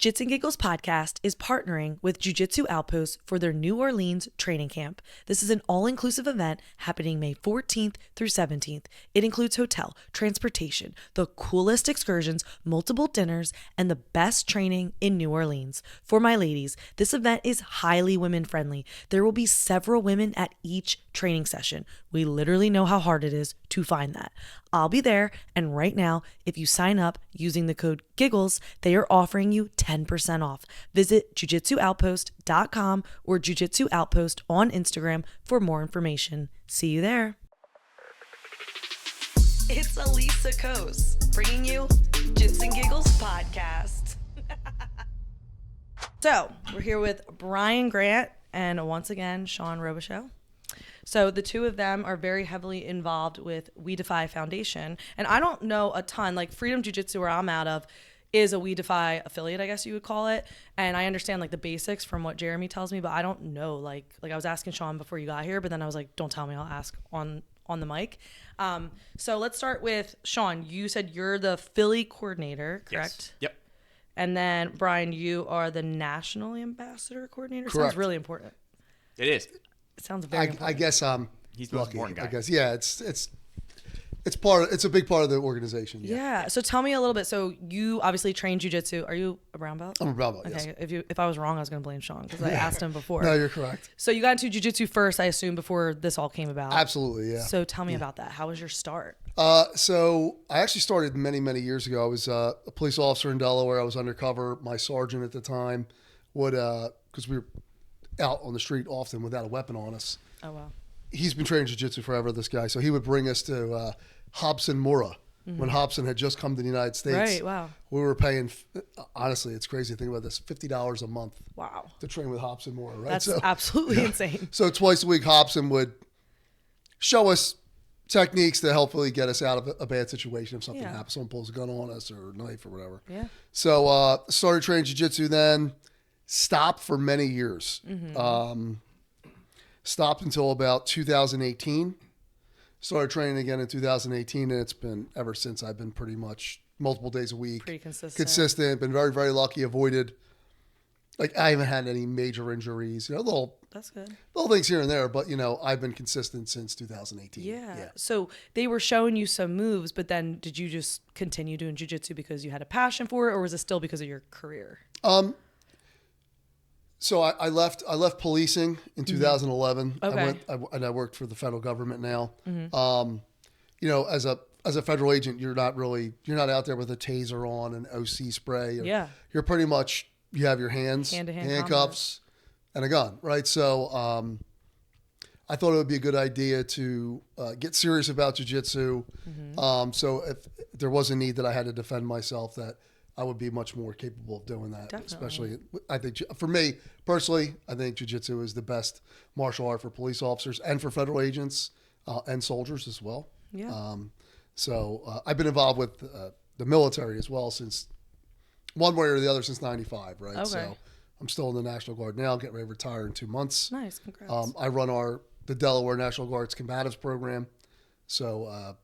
Jits and Giggles podcast is partnering with Jiu Jitsu Outpost for their New Orleans training camp. This is an all-inclusive event happening May 14th through 17th. It includes hotel, transportation, the coolest excursions, multiple dinners, and the best training in New Orleans. For my ladies, this event is highly women-friendly. There will be several women at each training session. We literally know how hard it is to find that. I'll be there, and right now, if you sign up using the code GIGGLES, they are offering you 10% off. Visit jujitsuoutpost.com or Jiu-Jitsu Outpost on Instagram for more information. See you there. It's Alysa Kos bringing you Jits and Giggles podcast. So, we're here with Brian Grant and once again, Sean Robichaud. So the two of them are very heavily involved with We Defy Foundation. And I don't know a ton, like Freedom Jiu-Jitsu, where I'm out of, is a We Defy affiliate, I guess you would call it. And I understand like the basics from what Jeremy tells me, but I don't know, like I was asking Sean before you got here, but then I was like, don't tell me, I'll ask on the mic. So let's start with Sean. You said you're the Philly coordinator, correct? Yes. Yep. And then Brian, you are the national ambassador coordinator. Correct. Sounds really important. It is. It sounds very important. I guess He's the most important guy. I guess it's a big part of the organization. Yeah. So tell me a little bit. So you obviously train jiu-jitsu. Are you a brown belt? I'm a brown belt. Okay. Yes. If I was wrong, I was going to blame Sean because I asked him before. No, you're correct. So you got into jiu-jitsu first, I assume, before this all came about. Absolutely. Yeah. So tell me about that. How was your start? So I actually started many years ago. I was a police officer in Delaware. I was undercover. My sergeant at the time would because we were out on the street often without a weapon on us. Oh wow. He's been training jiu-jitsu forever, this guy. So he would bring us to Hobson Mora when Hobson had just come to the United States. Right, wow. We were paying, honestly, it's crazy to think about this, $50 a month. Wow. To train with Hobson Mora, right? That's absolutely insane. So twice a week, Hobson would show us techniques to hopefully get us out of a bad situation if something happens. Someone pulls a gun on us or a knife or whatever. Yeah. So started training jiu-jitsu then, stopped for many years. Stopped until about 2018. Started training again in 2018, and it's been ever since. I've been pretty much multiple days a week. Pretty consistent. Consistent. Been very, very lucky. Avoided, I haven't had any major injuries. That's good. Little things here and there, but I've been consistent since 2018. Yeah. So they were showing you some moves, but then did you just continue doing jiu-jitsu because you had a passion for it, or was it still because of your career? So I left policing in 2011. Okay. I worked for the federal government now. As a federal agent, you're not out there with a taser on and OC spray. You're pretty much, you have your hands, hand-to-hand handcuffs, and a gun, right? So I thought it would be a good idea to get serious about jiu-jitsu. So if there was a need that I had to defend myself, that I would be much more capable of doing that. Definitely. Especially, I think, for me personally, I think jiu-jitsu is the best martial art for police officers and for federal agents and soldiers as well. Yeah. So I've been involved with the military as well since one way or the other since 95, right? Okay. So I'm still in the National Guard now, getting ready to retire in 2 months. Nice, congrats. I run the Delaware National Guard's combatives program. So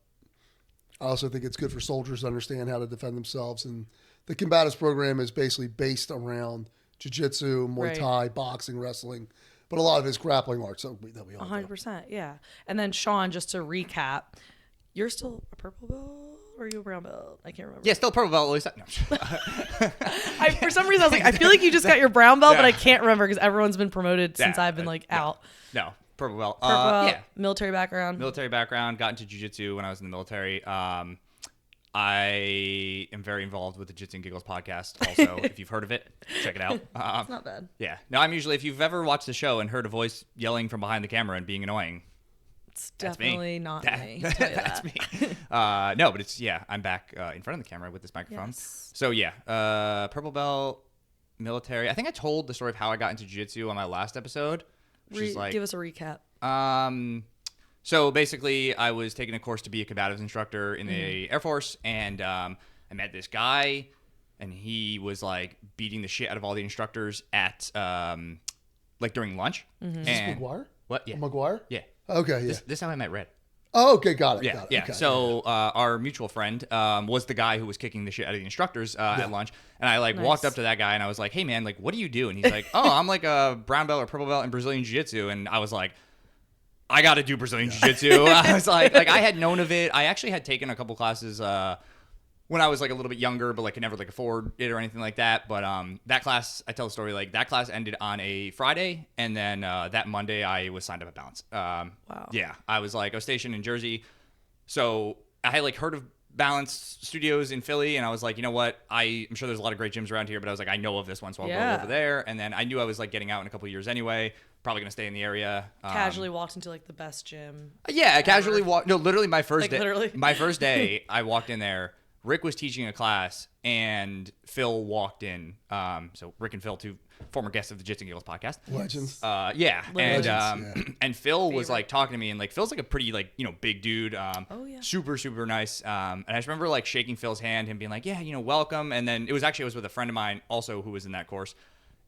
I also think it's good for soldiers to understand how to defend themselves. And the combatives program is basically based around jiu-jitsu, Muay Thai, boxing, wrestling, but a lot of it is grappling arts that we all 100%, yeah. And then Sean, just to recap, you're still a purple belt or are you a brown belt? I can't remember. Yeah, still purple belt. At least no. For some reason, I was like, I feel like you just got your brown belt, but I can't remember because everyone's been promoted since I've been out. No, purple belt. Purple belt, yeah. Military background. Got into jiu-jitsu when I was in the military. I am very involved with the Jits and Giggles podcast. Also, if you've heard of it, check it out. It's not bad. Yeah. No, I'm usually, if you've ever watched the show and heard a voice yelling from behind the camera and being annoying, it's definitely not me. That's me. No, but I'm back in front of the camera with this microphone. Yes. So purple belt, military. I think I told the story of how I got into jiu-jitsu on my last episode. Give us a recap. So basically, I was taking a course to be a combatives instructor in the Air Force, and I met this guy, and he was like beating the shit out of all the instructors at during lunch. Is this McGuire? What? Yeah. McGuire? Yeah. Okay, yeah. This is how I met Red. Oh, okay, got it. Yeah, got it. yeah. Okay, So our mutual friend was the guy who was kicking the shit out of the instructors at lunch, and I walked up to that guy and I was like, "Hey man, what do you do?" And he's like, "Oh, I'm like a brown belt or purple belt in Brazilian Jiu-Jitsu," and I was like, I got to do Brazilian Jiu-Jitsu. I was like I had known of it. I actually had taken a couple classes when I was a little bit younger, but could never afford it or anything like that. But that class, I tell the story, that class ended on a Friday, and then that Monday I was signed up at Balance. Wow. Yeah, I was stationed in Jersey, so I had heard of Balance Studios in Philly, and I was like, you know what? I'm sure there's a lot of great gyms around here, but I was like, I know of this one, so I'll go over there. And then I knew I was getting out in a couple of years anyway. Probably gonna stay in the area. Casually walked into the best gym. Yeah, I casually walked. No, literally my first day. Literally. My first day, I walked in there. Rick was teaching a class, and Phil walked in. So Rick and Phil, two former guests of the Jits and Giggles podcast. Legends. Yeah. Legends. And and Phil was talking to me, and Phil's a pretty big dude. Oh yeah. Super super nice. And I just remember shaking Phil's hand, him being like, yeah, welcome. And then I was with a friend of mine also who was in that course,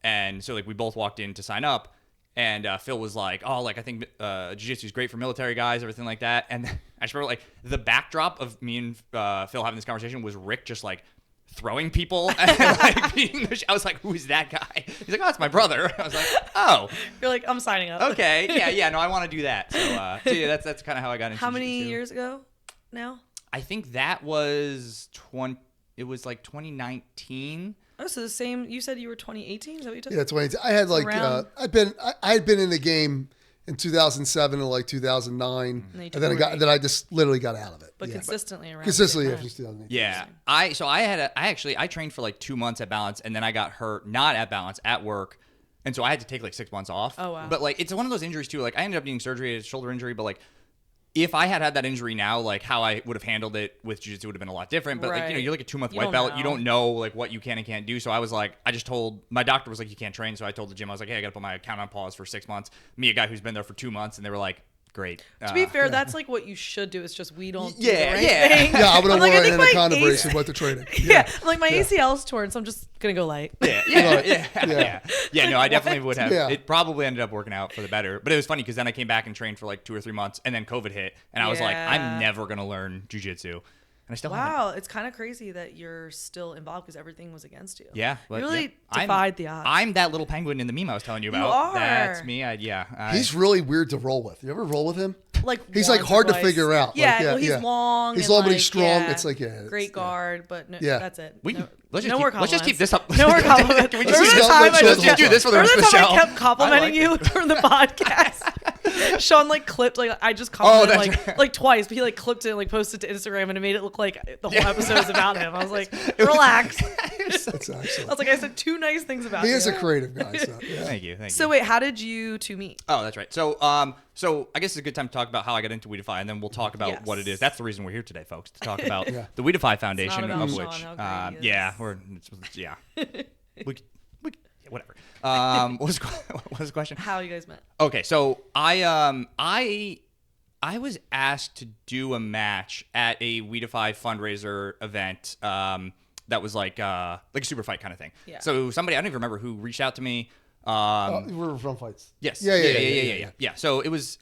and so we both walked in to sign up. And Phil was like, oh, I think jiu-jitsu is great for military guys, everything like that. And I just remember the backdrop of me and Phil having this conversation was Rick just throwing people and beating the I was like, who is that guy? He's like, oh, it's my brother. I was like, oh. You're like, I'm signing up. Okay. Yeah, no, I want to do that. So yeah, that's kind of how I got into How many jiu-jitsu. years ago now? I think that was 2019. Oh, so the same. You said you were 2018. Is that what you took? Yeah, 20. I had I had been in the game in 2007 and 2009, and then I just literally got out of it. But consistently around. Consistently after 2008. Yeah, I trained for 2 months at Balance, and then I got hurt not at Balance at work, and so I had to take 6 months off. Oh wow. But it's one of those injuries too. I ended up needing surgery, a shoulder injury, but if I had that injury now, how I would have handled it with jiu-jitsu would have been a lot different. But right. You're a 2-month white belt. You don't know what you can and can't do. So I was I just told my doctor was you can't train. So I told the gym I was hey, I got to put my account on pause for 6 months. Me, a guy who's been there for 2 months, and they were like, great. To be fair, that's what you should do. It's just we don't. Do Yeah, the right yeah. thing. Yeah, I would have I'm worn an I think anaconda my brace and went to training. Yeah, my ACL's torn, so I'm just gonna go light. Yeah. No, I definitely would have. Yeah. It probably ended up working out for the better. But it was funny because then I came back and trained for 2 or 3 months, and then COVID hit, and I was like, I'm never gonna learn jiu-jitsu. And I still haven't. Wow, it's kind of crazy that you're still involved because everything was against you. Yeah, you really defied the odds. I'm that little penguin in the meme I was telling you about. You are. That's me. He's really weird to roll with. You ever roll with him? He's hard to twice. figure out. Yeah, well, he's long. He's and long, but he's strong. Yeah, It's great guard, but no, Yeah. that's it. Let's more just keep this up. No more compliments. Can we Remember just the time I let's just do this for the rest of the show? I kept complimenting you during the podcast. Sean clipped I just complimented twice, but he clipped it and posted to Instagram, and it made it look like the whole episode was about him. I was like, relax. That's excellent. I was I said 2 nice things about He you. is a creative guy. So, yeah. Thank you. So wait, how did you two meet? Oh, that's right. So I guess it's a good time to talk about how I got into We Defy, and then we'll talk about what it is. That's the reason we're here today, folks, to talk about the We Defy Foundation, about of Sean, which, how great he is. whatever. What was the question? How you guys met? Okay, so I was asked to do a match at a We Defy fundraiser event. That was like a super fight kind of thing. Yeah. So somebody, I don't even remember who, reached out to me. We're from fights. Yes. Yeah. So it was.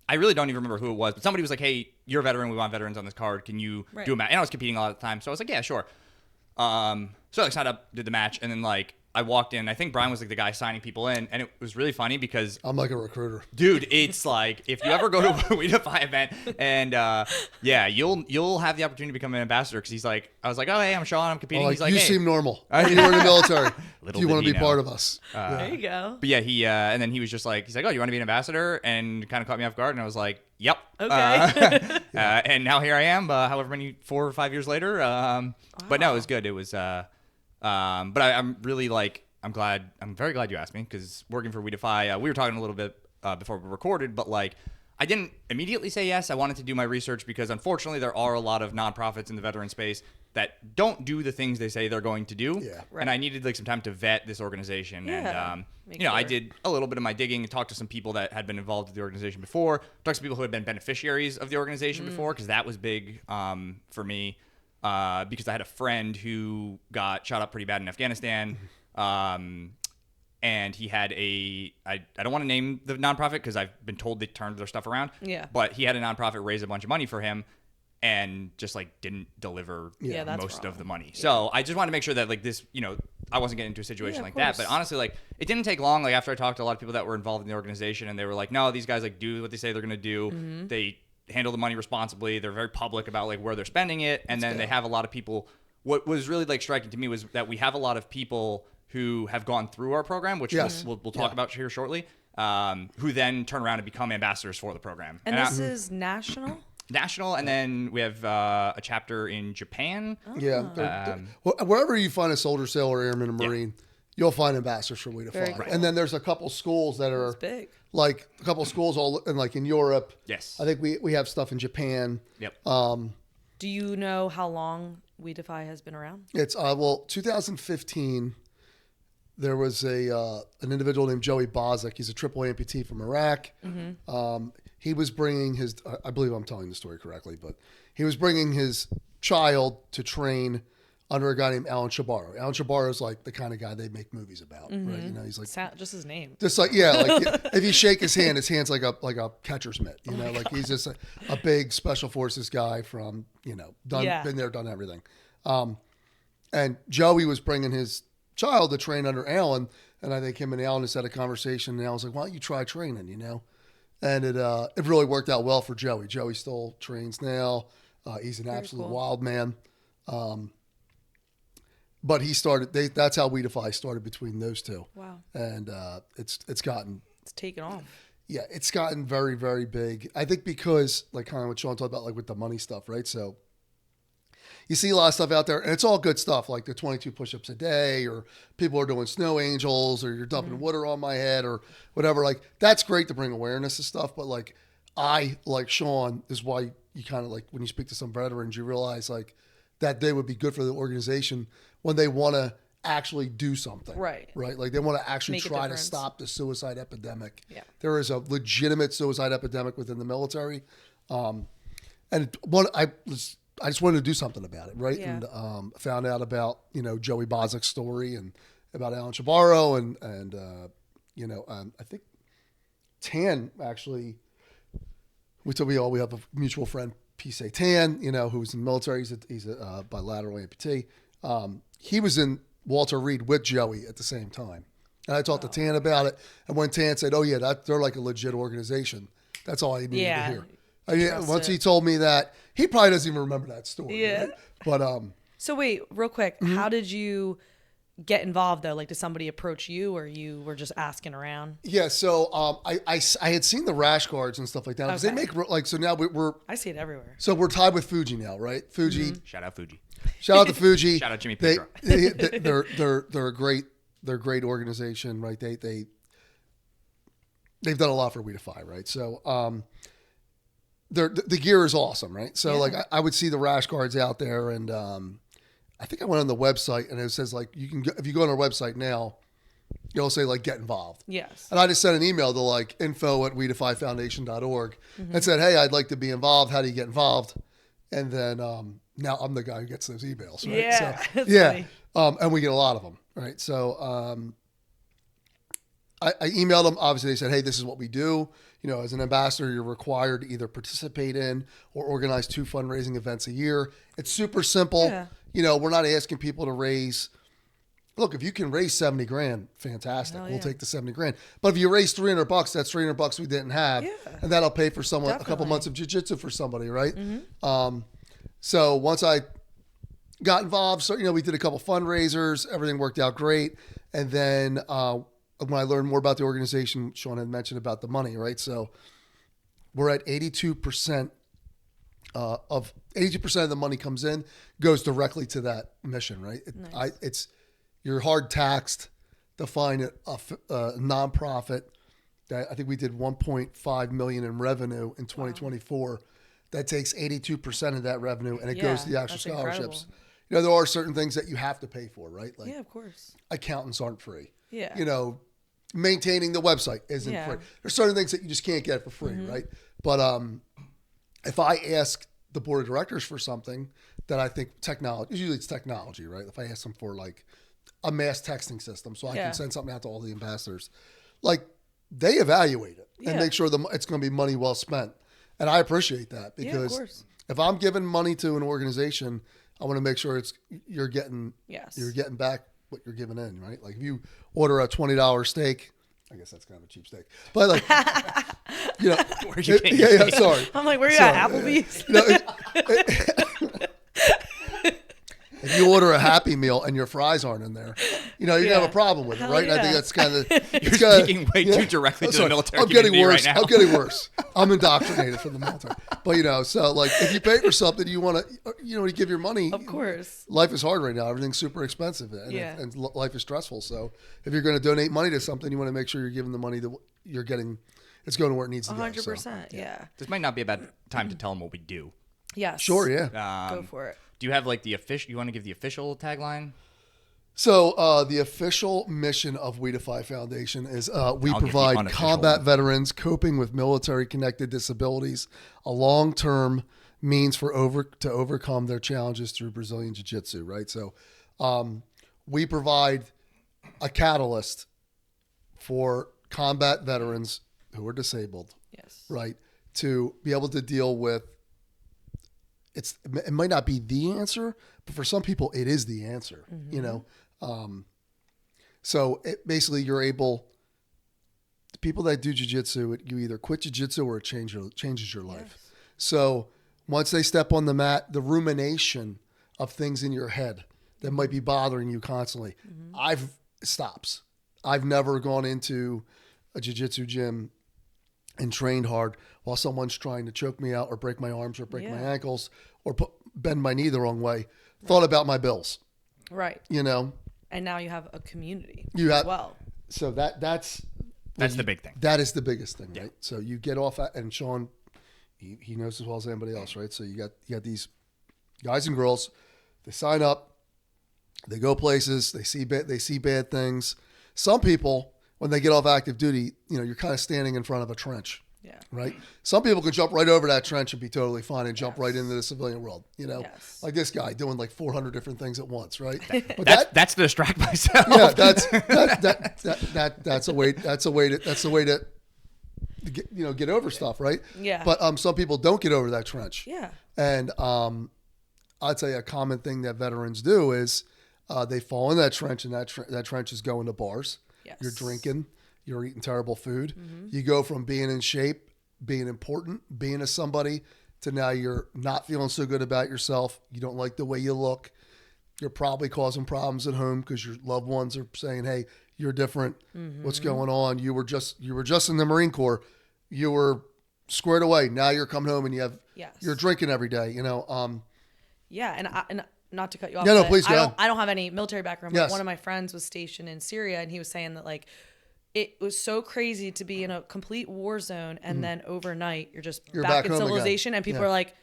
I really don't even remember who it was, but somebody was like, "Hey, you're a veteran. We want veterans on this card. Can you do a match?" And I was competing a lot of the time, so I was like, "Yeah, sure." So I signed up, did the match, and then I walked in. I think Brian was the guy signing people in, and it was really funny because I'm like a recruiter, dude. It's if you ever go to a We Defy event, and you'll have the opportunity to become an ambassador because he's I was like, oh hey, I'm Sean, I'm competing. He's you hey. seem normal. You were in the military. Do you want to be part of us? There you go. But yeah, he and then he was just he's like, oh, you want to be an ambassador? And kind of caught me off guard, and I was like, yep. Okay. And now here I am, however many 4 or 5 years later. But no, it was good. It was. But I'm really I'm very glad you asked me because working for We Defy, we were talking a little bit before we recorded, but I didn't immediately say yes. I wanted to do my research because unfortunately there are a lot of nonprofits in the veteran space that don't do the things they say they're going to do. Yeah. Right. And I needed some time to vet this organization. Yeah. And, Sure. I did a little bit of my digging and talked to some people that had been involved with the organization before, talked to some people who had been beneficiaries of the organization before because that was big for me. Because I had a friend who got shot up pretty bad in Afghanistan. and he had I don't want to name the nonprofit because I've been told they turned their stuff around. Yeah. But he had a nonprofit raise a bunch of money for him and just like didn't deliver that's most wrong. of the money. So I just wanted to make sure that like this, I wasn't getting into a situation like that. But honestly, like it didn't take long. Like after I talked to a lot of people that were involved in the organization, and they were like, no, these guys like do what they say they're going to do. Mm-hmm. They handle the money responsibly. They're very public about like where they're spending it. And then they have a lot of people. What was really like striking to me was that we have a lot of people who have gone through our program, which we'll talk about here shortly, who then turn around and become ambassadors for the program. And this is national? National, and then we have a chapter in Japan. Yeah. Wherever you find a soldier, sailor, airman, or marine, you'll find ambassadors for We Defy. Cool. And then there's a couple schools that are big. like a couple schools all in Europe. Yes. I think we have stuff in Japan. Yep. Do you know how long We Defy has been around? It's 2015. There was an individual named Joey Bozic. He's a triple amputee from Iraq. Mm-hmm. He was bringing his, I believe I'm telling the story correctly, but he was bringing his child to train under a guy named Alan Shabaro. Alan Shabaro is like the kind of guy they make movies about, right? He's like Just his name. just like if you shake his hand's like a catcher's mitt. He's just a big special forces guy from been there, done everything. And Joey was bringing his child to train under Alan, and I think him and Alan just had a conversation. And Alan's like, "Why don't you try training?" And it really worked out well for Joey. Joey still trains now. He's an absolute wild man. But he started. That's how We Defy started between those two. Wow. And it's taken off. Yeah, it's gotten very, very big. I think because like kind of what Sean talked about, like with the money stuff, right? So you see a lot of stuff out there, and it's all good stuff, like the 22 push-ups a day, or people are doing snow angels, or you're dumping water on my head, or whatever. Like that's great to bring awareness to stuff, but like Sean, is why you kind of like when you speak to some veterans, you realize like that they would be good for the organization when they want to actually do something. Right. Like they want to actually Make a try to difference. stop the suicide epidemic. Yeah. There is a legitimate suicide epidemic within the military. And I just wanted to do something about it, right? Yeah. And found out about, Joey Bozic's story and about Alan Shabaro and I think Tan actually, we have a mutual friend, P.C. Tan, who's in the military. He's a bilateral amputee. He was in Walter Reed with Joey at the same time. And I talked to Tan about it. And when Tan said, "Oh yeah, they're like a legit organization," that's all I needed to hear. Once he told me that, he probably doesn't even remember that story. Yeah. Right? But So wait, real quick, how did you get involved though? Like, did somebody approach you, or you were just asking around? yeah, so I had seen the rash guards and stuff like that because they make so now we're I see it everywhere. so we're tied with Fuji now, right? Fuji, Shout out Fuji. shout out to Fuji. Shout out Jimmy They, Pedro. they're a great organization, right? They've done a lot for We Defy, right? So the gear is awesome, right? So like I would see the rash guards out there, and I think I went on the website, and it says like if you go on our website now, it'll say like get involved. Yes. And I just sent an email to like info@wedefyfoundation.org and said, "Hey, I'd like to be involved. How do you get involved?" And then now I'm the guy who gets those emails, right? Yeah, So, that's yeah. funny. And we get a lot of them, right? So I emailed them. Obviously, they said, "Hey, this is what we do. As an ambassador, you're required to either participate in or organize 2 fundraising events a year. It's super simple. Yeah. We're not asking people to raise. Look, if you can raise $70,000, fantastic. Hell We'll yeah. take the $70,000. But if you raise $300, that's $300 we didn't have, and that'll pay for someone a couple Definitely. months of jiu-jitsu for somebody, right? So once I got involved, so we did a couple fundraisers. Everything worked out great, and then when I learned more about the organization, Sean had mentioned about the money, right? So we're at 82% of 82% of the money comes in goes directly to that mission, right? Nice. You're hard taxed to find a nonprofit that I think we did 1.5 million in revenue in 2024. Wow. That takes 82% of that revenue, and it goes to the actual scholarships. Incredible. There are certain things that you have to pay for, right? Like Of course. accountants aren't free. Yeah. Maintaining the website isn't free. There's certain things that you just can't get for free, right? But if I ask the board of directors for something that I think usually it's technology, right? If I ask them for like a mass texting system, so I Yeah. can send something out to all the ambassadors. Like, they evaluate it and Yeah. make sure it's going to be money well spent. And I appreciate that Yeah, of because course. if I'm giving money to an organization, I want to make sure you're getting back what you're giving in, right? Like if you order a $20 steak, I guess that's kind of a cheap steak, but like, you know, Where'd you get your yeah, steak? sorry. I'm like, where you at, Applebee's? You know, if you order a Happy Meal and your fries aren't in there, you're gonna have a problem with it, Hell right? And I think yeah. that's kind of You're speaking way too directly to the Sorry. military I'm getting community worse. right now. I'm getting worse. I'm indoctrinated from the military. But so like if you pay for something, you want to, to give your money. Of course. Life is hard right now. Everything's super expensive, and, and life is stressful. So if you're going to donate money to something, you want to make sure you're giving the money that you're getting. It's going to where it needs to go. 100%. Yeah. This might not be a bad time to tell them what we do. Yes. Sure. Yeah. Go for it. Do you have like the official? You want to give the official tagline? So the official mission of We Defy Foundation is we I'll give the provide unofficial combat one. veterans coping with military-connected disabilities a long-term means to overcome their challenges through Brazilian Jiu Jitsu, right? So we provide a catalyst for combat veterans who are disabled, Yes. right, to be able to deal with. It might not be the answer, but for some people it is the answer, so basically you're able, the people that do jiu-jitsu, you either quit jiu-jitsu or it changes your life. Yes. So once they step on the mat, the rumination of things in your head that might be bothering you constantly, stops. I've never gone into a jiu-jitsu gym and trained hard while someone's trying to choke me out or break my arms or break my ankles or bend my knee the wrong way. Thought about my bills, Right. And now you have a community You have- as well. So that's the big thing. That is the biggest thing, right? So you get off and Sean, he knows as well as anybody else, right? So you got these guys and girls, they sign up, they go places, they see bad things. Some people, when they get off active duty, you're kind of standing in front of a trench. Yeah. Right. Some people can jump right over that trench and be totally fine and jump right into the civilian world. Yes. Like this guy doing like 400 different things at once. Right. But That's to distract myself. yeah, that's a way to get over stuff. Right. Yeah. But some people don't get over that trench. Yeah. And I'd say a common thing that veterans do is they fall in that trench, and that trench is going to bars. Yes. You're drinking. You're eating terrible food. You go from being in shape, being important, being a somebody, to now you're not feeling so good about yourself. You don't like the way you look. You're probably causing problems at home because your loved ones are saying, "Hey, you're different. What's going on? You were just in the Marine Corps. You were squared away. Now you're coming home and you're drinking every day." Yeah, and not to cut you off. Yeah, no, but please go ahead. I don't have any military background, but Yes. one of my friends was stationed in Syria, and he was saying that like it was so crazy to be in a complete war zone, and then overnight you're back in home civilization, again. and people Yeah. are like,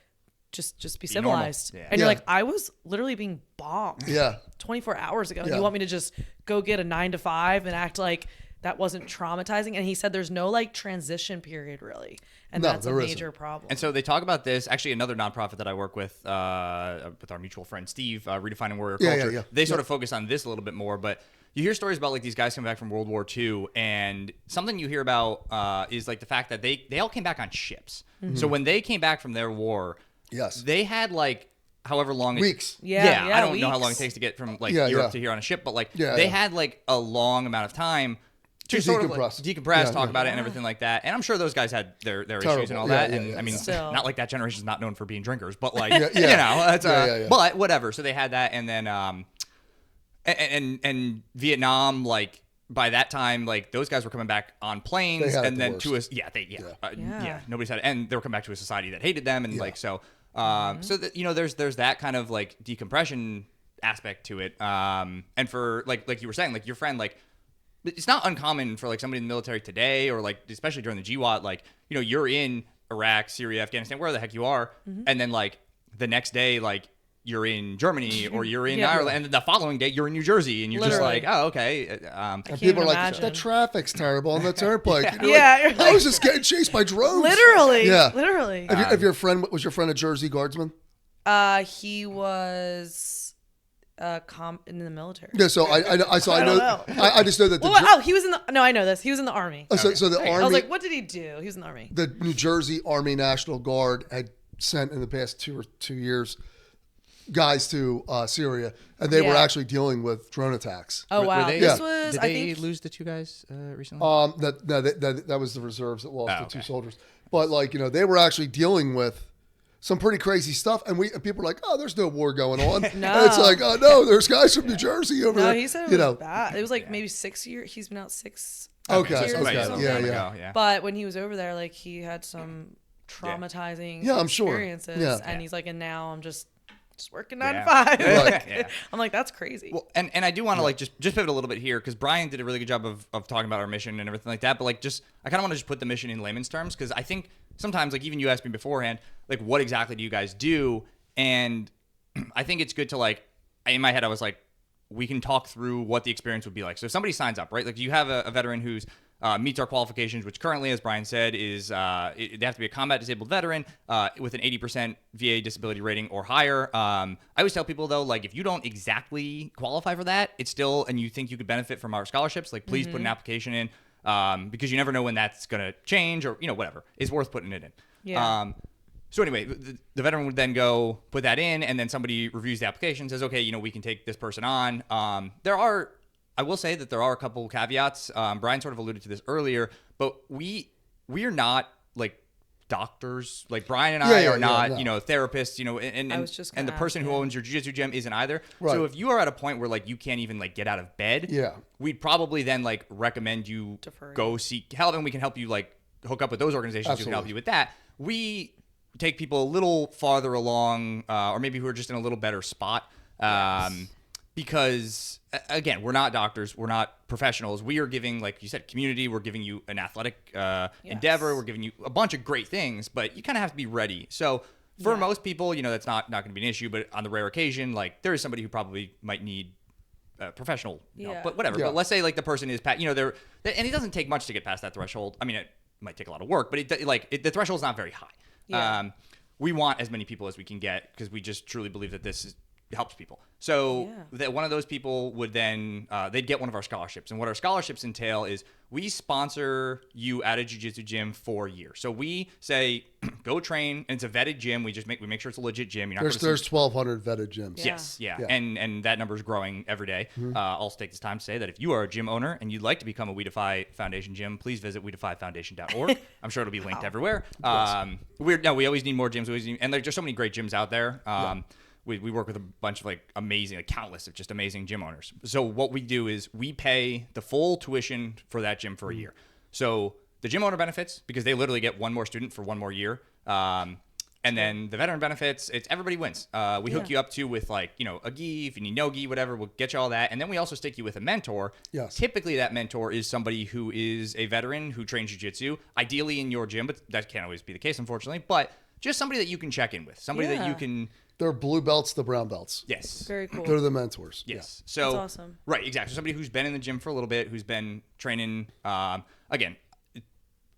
just be normal. civilized, Yeah. and you're Yeah. like, I was literally being bombed. Yeah. 24 hours ago. And Yeah. you want me to just go get a 9 to 5 and act like that wasn't traumatizing? And he said there's no like transition period really. And No, that's a there isn't. major problem. And so they talk about this. Actually, another nonprofit that I work with our mutual friend Steve, Redefining Warrior Yeah, Culture. yeah. They sort of focus on this a little bit more, but you hear stories about like these guys coming back from World War II, and something you hear about is like the fact that they all came back on ships. So when they came back from their war, Yes. they had like however long Weeks. Yeah, I don't know how weeks. long it takes to get from like Yeah, Europe yeah. to here on a ship, but like Yeah, they yeah. had like a long amount of time to To sort of decompress. like, decompress, Yeah, talk yeah. about it and everything like that. And I'm sure those guys had their issues Terrible. and all Yeah, that. yeah, And yeah, I mean, yeah. Still. not like that generation's not known for being drinkers, but like, Yeah, yeah. that's Yeah. but whatever. So they had that. And then, and Vietnam, like by that time, like those guys were coming back on planes They had it and the then worst. to us. Yeah. Yeah. Nobody's had it. And they were coming back to a society that hated them. And Yeah. like, so, so that, there's that kind of like decompression aspect to it. And for like you were saying, like your friend, like, it's not uncommon for like somebody in the military today, or like especially during the GWAT, like you're in Iraq, Syria, Afghanistan, where the heck you are, and then like the next day, like you're in Germany or you're in Yeah. Ireland, and then the following day you're in New Jersey, and you're Literally. just like, oh, okay. And Can't people are even like, imagine. the traffic's terrible on the turnpike. And you're Yeah, like, you're I was like- just getting chased by drones. Literally. Yeah. Literally. If your friend was your friend a Jersey Guardsman? He was in the military. Yeah, so I don't know. I just know that the Well, he was in the. No, I know this. He was in the Army. so the Army. I was like, what did he do? He was in the Army. The New Jersey Army National Guard had sent in the past 2 years guys to Syria, and they were actually dealing with drone attacks. Oh wow! Were they, This was. Did I they think lose the 2 guys recently? That was the reserves that lost the 2 soldiers. But they were actually dealing with some pretty crazy stuff, and people are like, "Oh, there's no war going on." No. And it's like, "Oh no, there's guys from New Jersey over there." No, he said it was bad. It was like maybe 6 years. He's been out 6. Okay, years or something. yeah. But when he was over there, like he had some traumatizing I'm sure. experiences, Yeah. and he's like, and now I'm just working 9 to 5. Like, I'm like, that's crazy. Well, and I do want to just pivot a little bit here because Brian did a really good job of talking about our mission and everything like that. But I kind of want to just put the mission in layman's terms because I think sometimes even you asked me beforehand, what exactly do you guys do? And I think it's good to in my head I was like, we can talk through what the experience would be like. So if somebody signs up, right? You have a veteran who's meets our qualifications, which currently, as Brian said, is they have to be a combat disabled veteran with an 80% VA disability rating or higher. I always tell people though, if you don't exactly qualify for that, it's still, and you think you could benefit from our scholarships, please put an application in because you never know when that's going to change or, whatever. It's worth putting it in. Yeah. So anyway, the veteran would then go put that in, and then somebody reviews the application, says, okay, we can take this person on. I will say that there are a couple caveats. Brian sort of alluded to this earlier, but we are not doctors. Brian and I are not, therapists, and the person who owns your jiu-jitsu gym isn't either. Right. So if you are at a point where you can't even get out of bed, we'd probably then recommend you go seek help, and we can help you hook up with those organizations who can help you with that. We take people a little farther along, or maybe who are just in a little better spot. Because again, we're not doctors, we're not professionals. We are giving, like you said, community. We're giving you an athletic endeavor. We're giving you a bunch of great things, but you kind of have to be ready. So for most people, that's not going to be an issue. But on the rare occasion, there is somebody who probably might need professional help. But whatever. But let's say the person is, and it doesn't take much to get past that threshold. I mean, it might take a lot of work, but the threshold is not very high. Yeah. We want as many people as we can get because we just truly believe that this helps people. So that one of those people would then they'd get one of our scholarships. And what our scholarships entail is we sponsor you at a jiu-jitsu gym for a year. So we say go train, and it's a vetted gym. We make sure it's a legit gym. You're not there's 1,200 vetted gyms. Yes, and that number is growing every day. Mm-hmm. I'll also take this time to say that if you are a gym owner and you'd like to become a We Defy Foundation gym, please visit wedefyfoundation.org. I'm sure it'll be linked everywhere. We always need more gyms. And there's just so many great gyms out there. We work with a bunch of amazing, countless of just amazing gym owners. So what we do is we pay the full tuition for that gym for a year. So the gym owner benefits because they literally get one more student for one more year. And then the veteran benefits, it's everybody wins. We hook you up with a gi, if you need no gi, whatever, we'll get you all that. And then we also stick you with a mentor. Yes. Typically that mentor is somebody who is a veteran who trains jiu-jitsu, ideally in your gym, but that can't always be the case, unfortunately. But just somebody that you can check in with, somebody that you can... They're blue belts, the brown belts. Yes. Very cool. They're the mentors. Yes. Yeah. So that's awesome. Right, exactly. Somebody who's been in the gym for a little bit, who's been training, again,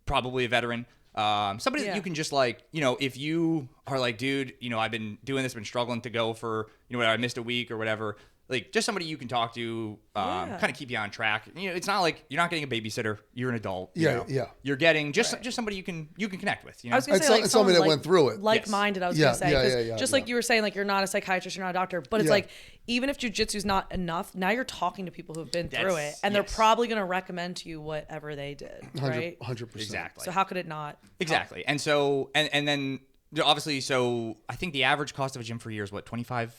probably a veteran. Somebody that you can just if you are dude, I've been doing this, been struggling to go for, I missed a week or whatever. Just somebody you can talk to, kind of keep you on track. It's not you're not getting a babysitter. You're an adult. You're getting just somebody you can connect with. I was gonna say somebody that went through it, like-minded. I was gonna say, just like you were saying, you're not a psychiatrist, you're not a doctor, but it's even if jiu-jitsu's not enough, now you're talking to people who have been through it, and they're probably gonna recommend to you whatever they did. 100%. Exactly. So how could it not? Exactly. And so and then obviously, so I think the average cost of a gym for a year is what, $2,500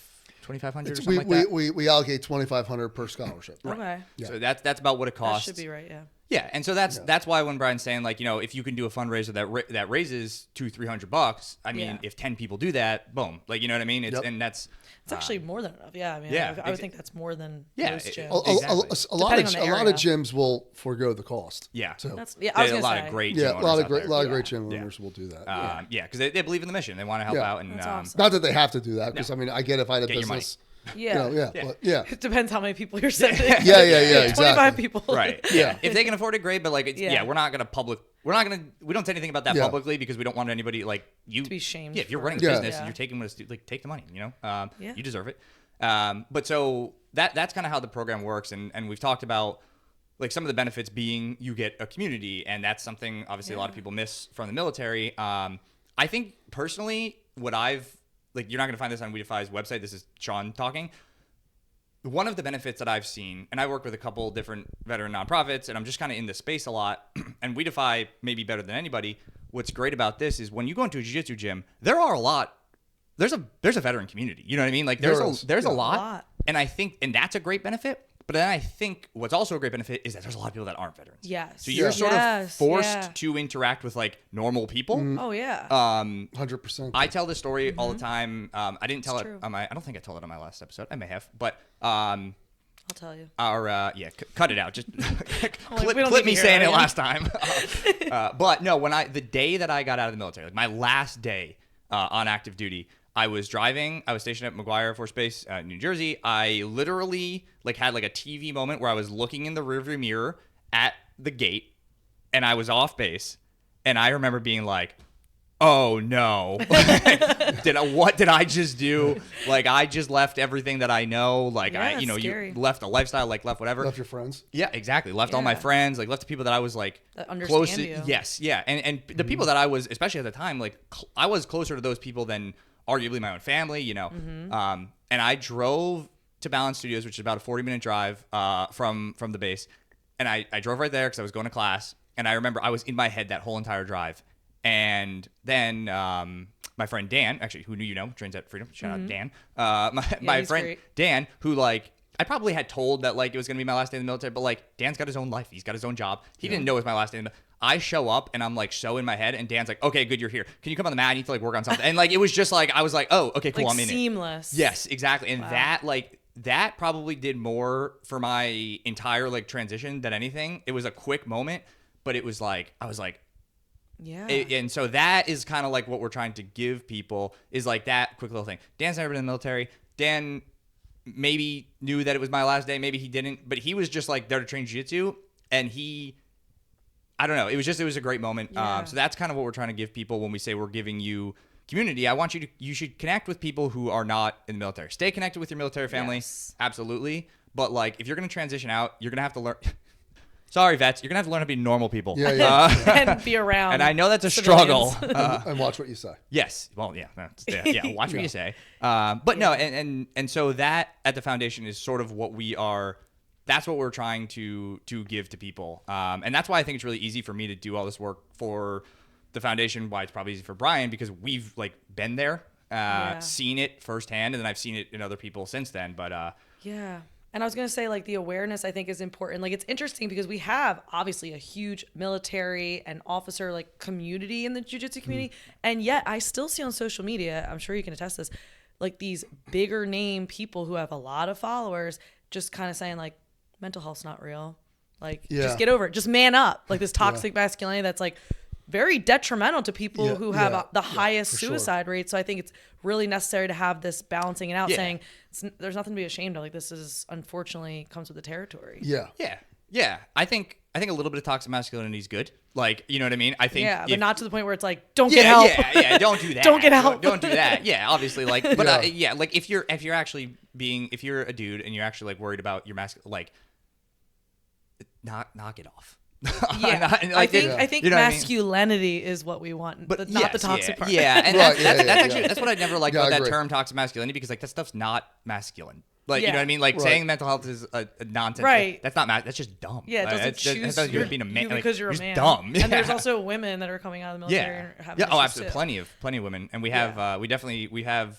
or something like that? We allocate $2,500 per scholarship. Right. Okay. Yeah. So that's about what it costs. That should be right. Yeah. Yeah, and so that's why when Brian's saying if you can do a fundraiser that raises $200-$300, I mean, if 10 people do that, boom, you know what I mean? And that's actually more than enough. Yeah, I mean, I would think that's more than most gyms. A lot of gyms will forego the cost. Yeah, so I was a lot of great gym owners a lot of great gym owners will do that. Because they believe in the mission, they want to help out, and awesome. Not that they have to do that, because I mean, I get if I had a business. But it depends how many people you're sending. Exactly. 25 people. Right. Yeah. If they can afford it, great. But we're not gonna we don't say anything about that publicly because we don't want anybody you to be shamed. Yeah. If you're running a business and you're taking take the money. You deserve it. But so that's kind of how the program works. And we've talked about like some of the benefits being you get a community. And that's something obviously a lot of people miss from the military. I think personally what you're not going to find this on We Defy's website. This is Sean talking. One of the benefits that I've seen, and I work with a couple different veteran nonprofits, and I'm just kind of in this space a lot, and We Defy maybe better than anybody. What's great about this is when you go into a jiu-jitsu gym, there's a veteran community. You know what I mean? Like there's a lot. And I think, and that's a great benefit. But then I think what's also a great benefit is that there's a lot of people that aren't veterans. Yes. So you're sort of forced to interact with like normal people. Oh yeah. 100%. I tell this story all the time. I didn't tell it on I don't think I told it on my last episode. I may have, but I'll tell you. Cut it out. Just clip me saying it last time. But no, the day that I got out of the military, like my last day on active duty, I was driving. I was stationed at McGuire Air Force Base, New Jersey. I literally had a TV moment where I was looking in the rearview mirror at the gate, and I was off base. And I remember being like, "Oh no, what did I just do? Like I just left everything that I know. Like scary. you left a lifestyle, left whatever. Left your friends. Yeah, exactly. Left all my friends. Like left the people that I was like that understand close to. You. Yes, yeah, and the people that I was, especially at the time, like I was closer to those people than arguably my own family, and I drove to Balance Studios, which is about a 40-minute drive from the base. And I drove right there because I was going to class. And I remember I was in my head that whole entire drive. And then my friend Dan, actually, who trains at Freedom. Shout out Dan. My friend great. Dan, who I probably had told that it was going to be my last day in the military. But Dan's got his own life. He's got his own job. He didn't know it was my last day in the military. I show up and I'm so in my head, and Dan's like, "Okay, good, you're here. Can you come on the mat? I need to work on something." And it was just I was like, "Oh, okay, cool, I'm in seamless. It." Yes, exactly. And that probably did more for my entire transition than anything. It was a quick moment, but it was I was like, yeah. And so that is kind of what we're trying to give people is that quick little thing. Dan's never been in the military. Dan maybe knew that it was my last day, maybe he didn't, but he was just there to train jiu-jitsu, and I don't know. It was a great moment. Yeah. So that's kind of what we're trying to give people when we say we're giving you community. I want you should connect with people who are not in the military. Stay connected with your military family. Yes. Absolutely. But if you're going to transition out, you're going to have to learn. Sorry, vets. You're going to have to learn how to be normal people. Yeah. And be around. And I know that's a civilians. struggle. And watch what you say. Yes. Well, yeah. Watch what you say. But no, and so that at the foundation is sort of what we are. That's what we're trying to give to people. And that's why I think it's really easy for me to do all this work for the foundation, why it's probably easy for Brian, because we've been there, seen it firsthand, and then I've seen it in other people since then. But yeah. And I was going to say the awareness I think is important. It's interesting because we have obviously a huge military and officer community in the jiu-jitsu community. And yet I still see on social media, I'm sure you can attest this, these bigger name people who have a lot of followers just kind of saying mental health's not real. Just get over it. Just man up. This toxic masculinity that's very detrimental to people who have the highest suicide rate. So I think it's really necessary to have this balancing it out, saying there's nothing to be ashamed of. This is unfortunately comes with the territory. Yeah. I think a little bit of toxic masculinity is good. You know what I mean? I think but not to the point where it's don't get help. Yeah, don't do that. Don't get help. Don't do that. Yeah, obviously but if you're actually if you're a dude and you're actually worried about your knock it off. Yeah, I think masculinity is what we want, but not the toxic part. Yeah, and that's what I never liked about that term toxic masculinity, because that stuff's not masculine. You know what I mean? Saying mental health is a nonsense. Right. That's not that's just dumb. Yeah, it doesn't choose you're being a man because you're a man. Dumb. And there's also women that are coming out of the military and having oh, absolutely. Plenty of women, and we have we have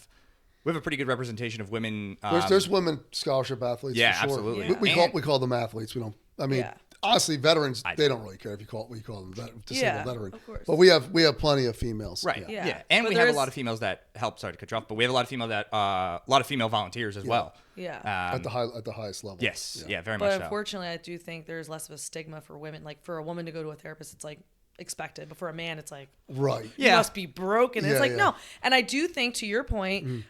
a pretty good representation of women. There's women scholarship athletes. Yeah, for sure. absolutely. We call them athletes. We don't. I mean, honestly, veterans they don't really care if you call them disabled veteran. Of course. But we have plenty of females. Right. Yeah. And we have a lot of females that help. Sorry to cut you off, but we have a lot of female volunteers as well. Yeah. At the highest level. Yes. Yeah. Very much so. But unfortunately, I do think there's less of a stigma for women. For a woman to go to a therapist, it's expected. But for a man, it's like, Right. you must be broken. And it's like, yeah. no. And I do think, to your point,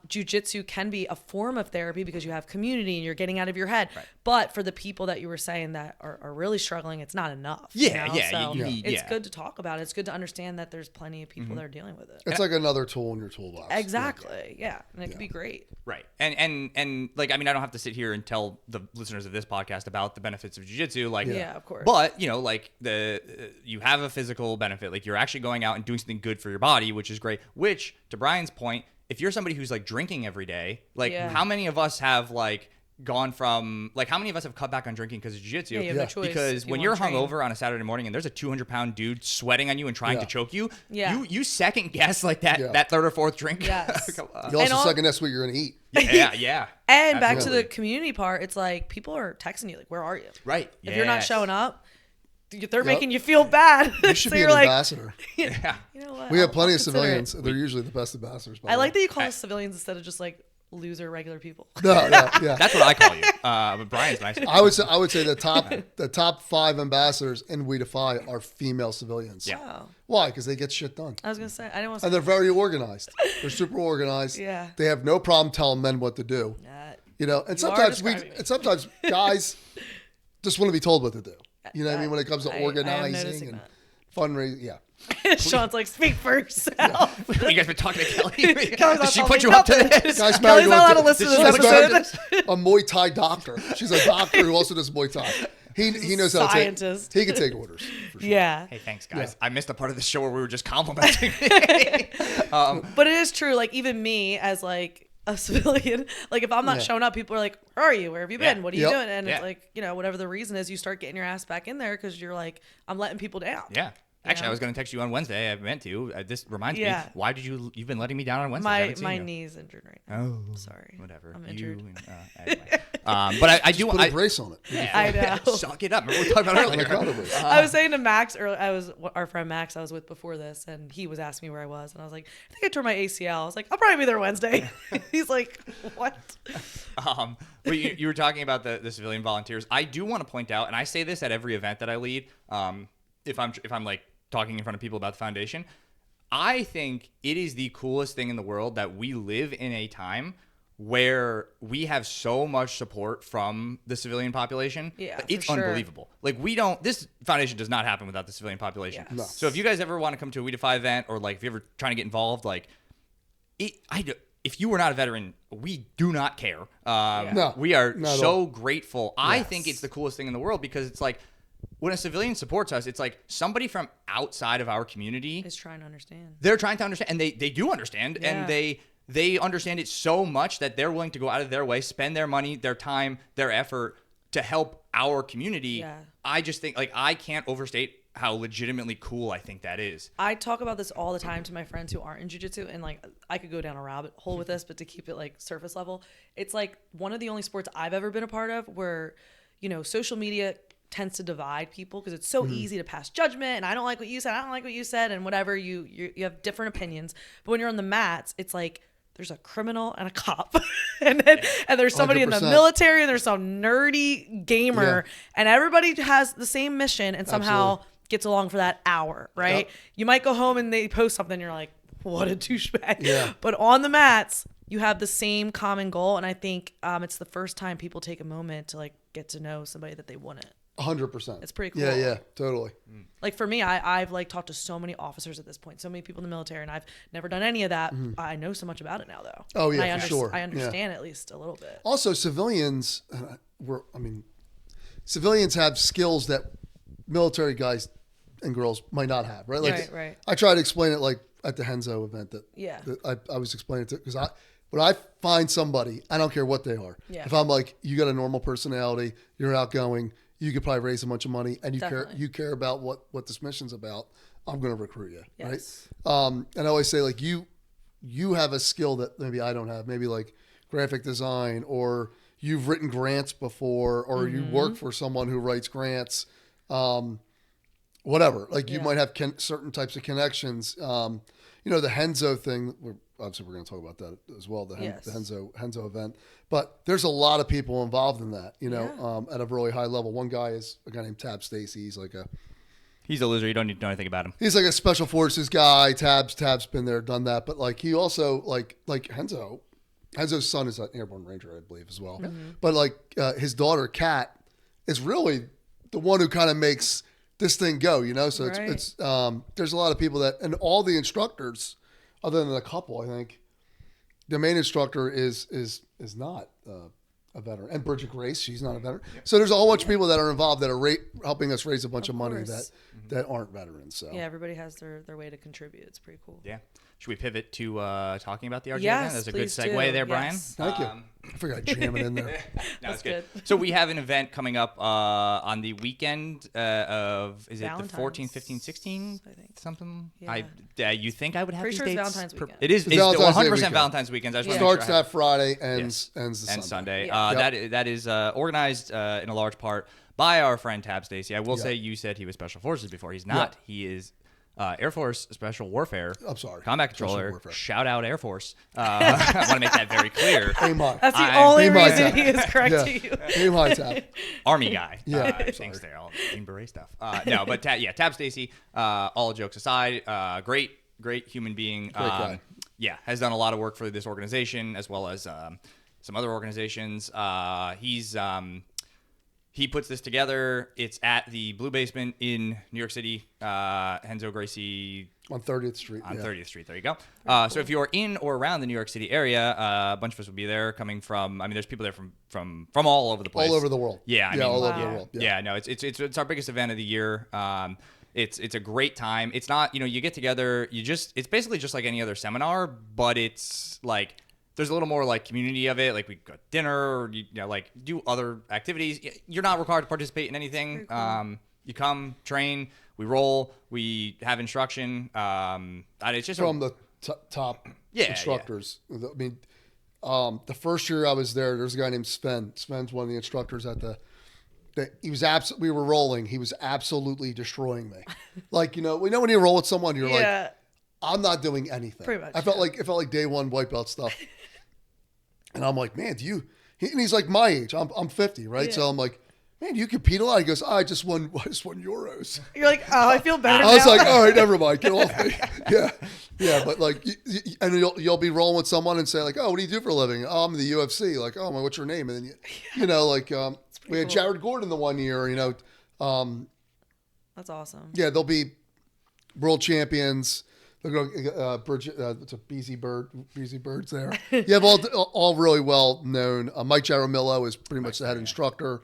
jiu-jitsu can be a form of therapy because you have community and you're getting out of your head. Right. But for the people that you were saying that are really struggling, it's not enough. Yeah, you know? yeah, So you need- it's yeah. good to talk about it. It's good to understand that there's plenty of people that are dealing with it. It's like another tool in your toolbox. Exactly. Yeah. And it could be great. Right. And like, I mean, I don't have to sit here and tell the listeners of this podcast about the benefits of jiu-jitsu. Like, Yeah, of course. But, you know, like you have a physical benefit. Like, you're actually going out and doing something good for your body, which is great. Which, to Brian's point, if you're somebody who's like drinking every day, like how many of us have like gone from like how many of us have cut back on drinking because of jiu-jitsu? Yeah, you have no choice Because if you when wanna you're train. hungover on a Saturday morning and there's a 200-pound dude sweating on you and trying to choke you, Yeah. you second guess like that Yeah. that third or fourth drink. Yes. You And also all- second guess what you're going to eat. yeah. And back to Absolutely. the community part, it's like people are texting you, like, where are you? Right. If you're not Yes. showing up, they're making you feel bad. You should so be you're an like, ambassador. Yeah. you know what? We have I'll plenty of consider it. civilians. They're usually the best ambassadors. by I the like way. that you call us civilians instead of just like loser regular people. No, yeah. That's what I call you. But Brian's nice. I would say the top 5 ambassadors in We Defy are female civilians. Yeah. Wow. Why? Because they get shit done. I was gonna say I didn't want to And say they're very organized. They're super organized. Yeah. They have no problem telling men what to do. that. You know, and You are sometimes describing me. sometimes guys just want to be told what to do. You know what I mean? When it comes to I am organizing noticing and that. fundraising, yeah. Sean's like, speak for yourself. You guys been talking to Kelly? Kelly's Did not she telling put me you up to nothing. this? Guys Kelly's not allowed to listen to she's this married episode. to a Muay Thai doctor. She's a doctor who also does Muay Thai. He knows how to take. Scientist. He can take orders. For sure. Yeah. Hey, thanks, guys. I missed the part of the show where we were just complimenting. But it is true. Like even me as like a civilian, like if I'm not Yeah. showing up, people are like, where are you? Where have you been? Yeah. What are you Yep. doing? And Yeah. it's like, you know, whatever the reason is, you start getting your ass back in there because you're like, I'm letting people down. Yeah. Actually, know? I was going to text you on Wednesday. I meant to. This reminds me. Yeah. Why did you've been letting me down on Wednesday? I My haven't seen my you. knee's injured right now. Oh, Sorry. whatever. I'm You injured. anyway. But I do Put want. a brace on it. I know. Suck it up. Remember we talked about On a earlier. counter brace. I was saying to Max earlier, our friend Max I was with before this, and he was asking me where I was, and I was like, I think I tore my ACL. I was like, I'll probably be there Wednesday. He's like, what? But you were talking about the civilian volunteers. I do want to point out, and I say this at every event that I lead. If I'm like talking in front of people about the foundation, I think it is the coolest thing in the world that we live in a time where we have so much support from the civilian population. Yeah, it's for sure. unbelievable. Like this foundation does not happen without the civilian population. Yes. No. So if you guys ever want to come to a We Defy event, or like if you're ever trying to get involved, like if you were not a veteran, we do not care. No, We are not at so all. grateful. I Yes. think it's the coolest thing in the world because it's like when a civilian supports us, it's like somebody from outside of our community. Is trying to understand. They're trying to understand, and they do understand, Yeah. and they understand it so much that they're willing to go out of their way, spend their money, their time, their effort to help our community. Yeah. I just think like I can't overstate how legitimately cool I think that is. I talk about this all the time to my friends who aren't in jiu-jitsu, and like I could go down a rabbit hole with this, but to keep it like surface level, it's like one of the only sports I've ever been a part of where, you know, social media tends to divide people because it's so easy to pass judgment, and I don't like what you said, I don't like what you said, and whatever, you have different opinions. But when you're on the mats, it's like there's a criminal and a cop and there's somebody in the 100%. military, and there's some nerdy gamer, Yeah. and everybody has the same mission and somehow Absolutely. gets along for that hour, right? Yep. You might go home and they post something, you're like, what a douchebag. Yeah. But on the mats, you have the same common goal, and I think it's the first time people take a moment to like get to know somebody that they wouldn't. 100%. It's pretty cool. Yeah, totally. Like for me, I've like talked to so many officers at this point, so many people in the military, and I've never done any of that. I know so much about it now, though. Oh, yeah, And for sure. I Yeah. understand at least a little bit. Also, civilians civilians have skills that military guys and girls might not have, right? Like, Right. I try to explain it like at the Henzo event that Yeah. I was explaining to, because when I find somebody, I don't care what they are. Yeah. If I'm like, you got a normal personality, you're outgoing, you could probably raise a bunch of money, and Definitely. you care about what this mission's about, I'm going to recruit you, Yes. right? And I always say like you have a skill that maybe I don't have, maybe like graphic design, or you've written grants before, or you work for someone who writes grants, whatever. Like you Yeah. might have certain types of connections. You know, the Henzo thing, obviously we're going to talk about that as well, the Yes. Henzo event. But there's a lot of people involved in that, you know, Yeah. at a really high level. One guy is a guy named Tab Stacy. He's like He's a loser. You don't need to know anything about him. He's like a special forces guy. Tab's been there, done that. But like he also like Henzo. Henzo's son is an airborne ranger, I believe, as well. But like his daughter, Kat, is really the one who kind of makes this thing go, you know? So it's there's a lot of people that, and all the instructors, other than a couple, I think, the main instructor is not a veteran. And Bridget Grace, she's not a veteran. Yep. So there's a whole bunch of people that are involved that are helping us raise a bunch of money that aren't veterans. So yeah, everybody has their way to contribute. It's pretty cool. Yeah. Should we pivot to talking about the RGA? Yes, That's a good please segue do. there, Brian. Yes. thank you. I forgot to jam it in there. No, That's it's good. good. So we have an event coming up on the weekend of, is it the Valentine's, 14th, 15th, 16th? I think. Something? Yeah. You think I would have Pretty these sure it's dates? Valentine's weekend. It is. It's Valentine's Day 100% weekend. Valentine's weekend. I just want to Starts make sure that Friday, ends the Sunday. Sunday. Yeah. That is organized in a large part by our friend Tab Stacy. I will say you said he was Special Forces before. He's not. He is Air Force Special Warfare. I'm sorry. Combat Special Controller. Warfare. Shout out Air Force. I want to make that very clear. Aim high. That's the only Aim high, reason Tab. he is correct Yeah. to you. Aim high, Tab. Army guy. Yeah, Thanks there. All Green Beret stuff. No, but Tab Stacy, all jokes aside, great human being. Great guy. Yeah, has done a lot of work for this organization as well as some other organizations. He puts this together. It's at the Blue Basement in New York City. Henzo Gracie On 30th Street. on yeah. 30th Street. There you go. So if you're in or around the New York City area, a bunch of us will be there. Coming from, I mean, there's people there from all over the place. All over the world. Yeah, I mean, all over Wow. the world. yeah, no, it's our biggest event of the year. It's a great time. It's not, you get together, it's basically just like any other seminar, but it's like there's a little more like community of it. Like we go to dinner, or like do other activities. You're not required to participate in anything. Cool. You come, train, we roll, we have instruction. And it's just From the top instructors. I mean, the first year I was there's a guy named Sven. Sven's one of the instructors at we were rolling. He was absolutely destroying me. Like, when you roll with someone, you're like, I'm not doing anything. Pretty much, It felt like day one white belt stuff. And I'm like, man, and he's like my age. I'm 50, right? Yeah. So I'm like, man, do you compete a lot? He goes, I just won Euros. You're like, oh, I feel better I was now. like, all right, never mind, get off me. Yeah, but like, and you'll be rolling with someone and say like, oh, what do you do for a living? Oh, I'm in the UFC. Like, oh, what's your name? And then we had Jared Gordon the one year. That's awesome. Yeah, they'll be world champions. They'll go it's a Beezy Bird's there. You have all really well known. Mike Jaramillo is pretty much the head instructor.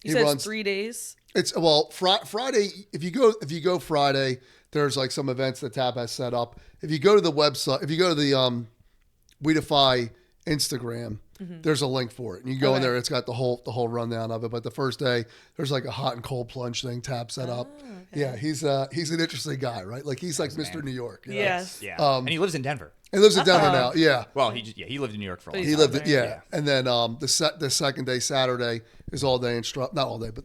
You said it's 3 days. It's Friday. If you go Friday, there's like some events that Tab has set up. If you go to the website, if you go to the We Defy Instagram, there's a link for it, and you go in there. It's got the whole rundown of it. But the first day, there's like a hot and cold plunge thing Tab set up. Okay. Yeah, he's an interesting guy, right? Like he's like Mr. New York. Yes. Yeah. And he lives in Denver. He lives in Denver now. Yeah. Well, he lived in New York for a long He time. lived, yeah. And then the second day, Saturday, is all day not all day, but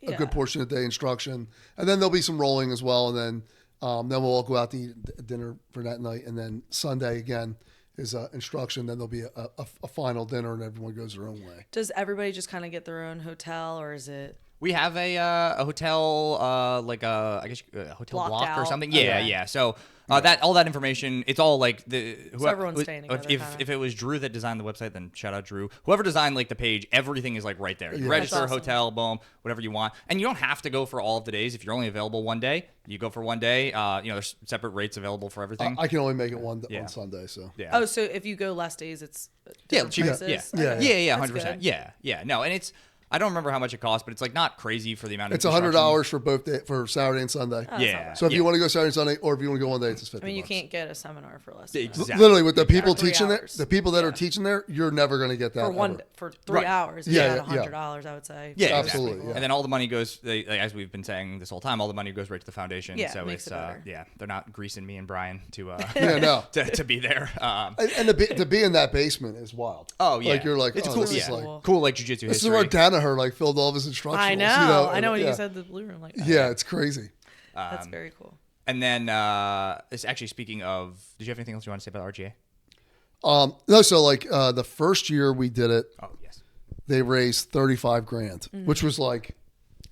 a good portion of the day instruction, and then there'll be some rolling as well, and then we'll all go out to eat dinner for that night, and then Sunday again is instruction. Then there'll be a final dinner, and everyone goes their own way. Does everybody just kind of get their own hotel, or is it? We have a hotel, like a hotel Blocked block or out. something. Okay. Yeah. So that all that information, it's all like So everyone's staying together, If it was Drew that designed the website, then shout out Drew. Whoever designed like the page, everything is like right there. You register, That's awesome. hotel, boom, whatever you want, and you don't have to go for all of the days. If you're only available one day, you go for one day. There's separate rates available for everything. I can only make it on Yeah. Sunday, so Yeah. Oh, so if you go less days, it's different cheaper. prices? Yeah, Okay. 100%. That's good. Yeah. No, and it's. I don't remember how much it costs, but it's like not crazy for the amount of. it's instruction. $100 for both for Saturday and Sunday. Oh, that's not Yeah. bad. So if you want to go Saturday and Sunday, or if you want to go one day, it's just $50. I mean, you can't get a seminar for less. Than that. Exactly. Literally, with the people 3 teaching there, hours. the people that Yeah. are teaching there, you're never going to get that ever. For 3 Right. hours. Yeah, Yeah, yeah. $100, I would say. Yeah, Absolutely, exactly. yeah. And then all the money goes, as we've been saying this whole time, all the money goes right to the foundation. Yeah, so it makes it's it better. they're not greasing me and Brian to Yeah, no. to be there. And to be in that basement is wild. Oh yeah, Like you're like, it's oh, cool. this is Yeah, like cool like jiu-jitsu this is history. where Danaher like filled all of his instructions. I know. I know when you said the blue room. Like, Yeah, it's crazy. that's very cool. And then it's actually speaking of, did you have anything else you want to say about RGA? No, so like the first year we did it, Oh yes. they raised $35,000, which was like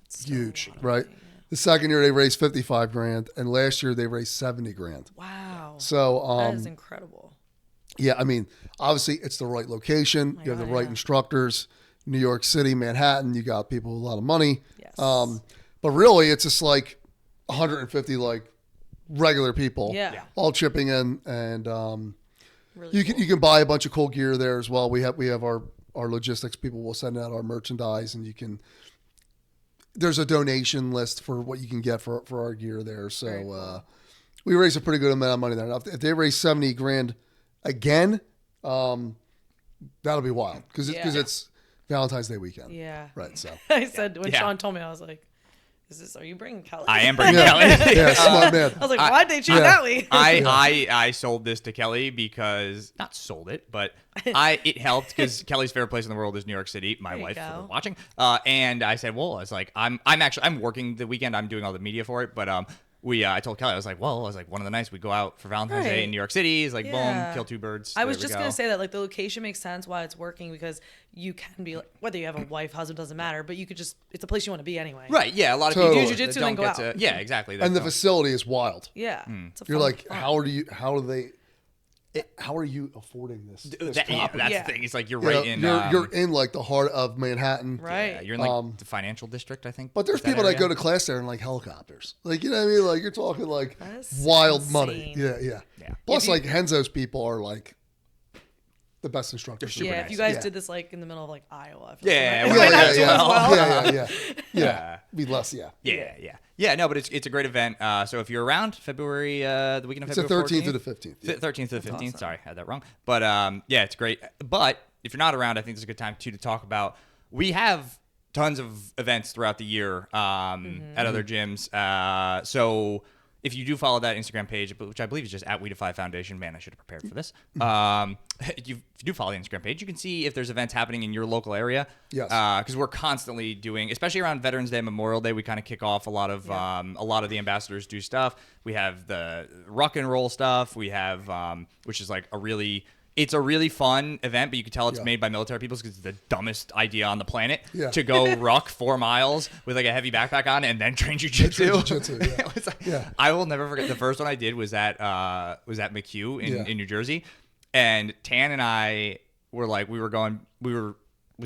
Still huge, a lot of right? money, The second year they raised 55 grand, and last year they raised 70 grand. Wow. So that is incredible. yeah, I mean, obviously it's the right location. You have the right instructors. New York City, Manhattan, you got people with a lot of money. Yes. But really, it's just like 150 like regular people, all chipping in, and Really you cool. can buy a bunch of cool gear there as well. We have our logistics people will send out our merchandise, and you can. There's a donation list for what you can get for our gear there. So cool. we raised a pretty good amount of money there. Now, if they raise 70 grand again, that'll be wild because it's Valentine's Day weekend. Yeah. Right. So I said when Sean told me, I was like, are you bringing Kelly? I am bringing Kelly. yeah, smart man. I was like, why'd they choose that week? I sold this to Kelly because not sold it, but it helped because Kelly's favorite place in the world is New York City. My wife for watching, and I said, well, I was like, I'm working the weekend. I'm doing all the media for it, but I told Kelly, I was like, one of the nights we go out for Valentine's Day in New York City is like, boom, kill two birds. I was just going to say that like the location makes sense why it's working because you can be like, whether you have a wife, husband, doesn't matter, but you could just, it's a place you want to be anyway. Right. Yeah. A lot of Totally. people do jiu-jitsu and don't then get go out. to, yeah, exactly. And the facility is wild. Yeah. It's a You're fun- like, how are you affording this? This that's property? the thing. It's like you're You right know, in. you're in like the heart of Manhattan. Right. Yeah, you're in like the financial district, I think. But there's Is that people that area? go to class there in like helicopters. Like, you know what I mean? Like, you're talking like That's wild money. insane. Yeah. Yeah. Plus, like, Henzo's people are like the best instructors. Super Yeah, nice. if you guys Yeah. did this like in the middle of like Iowa. I feel Yeah, like we it might might not as do as well. well. Yeah. Be less, Yeah, no, but it's a great event. So if you're around February, the weekend of It's the February 13th 14th, to the 15th. Yeah. 13th to the 15th. awesome. Sorry, I had that wrong. But yeah, it's great. But if you're not around, I think it's a good time too to talk about. We have tons of events throughout the year at other gyms. So if you do follow that Instagram page, which I believe is just at We Defy Foundation, man, I should have prepared for this. If you do follow the Instagram page, you can see if there's events happening in your local area. Yes. Because we're constantly doing, especially around Veterans Day, Memorial Day, we kind of kick off a lot of the ambassadors do stuff. We have the rock and roll stuff. We have, which is like it's a really fun event, but you can tell it's made by military people because it's the dumbest idea on the planet to go ruck 4 miles with like a heavy backpack on and then train jiu-jitsu. I will never forget the first one I did was at McHugh in New Jersey, and Tan and I were like we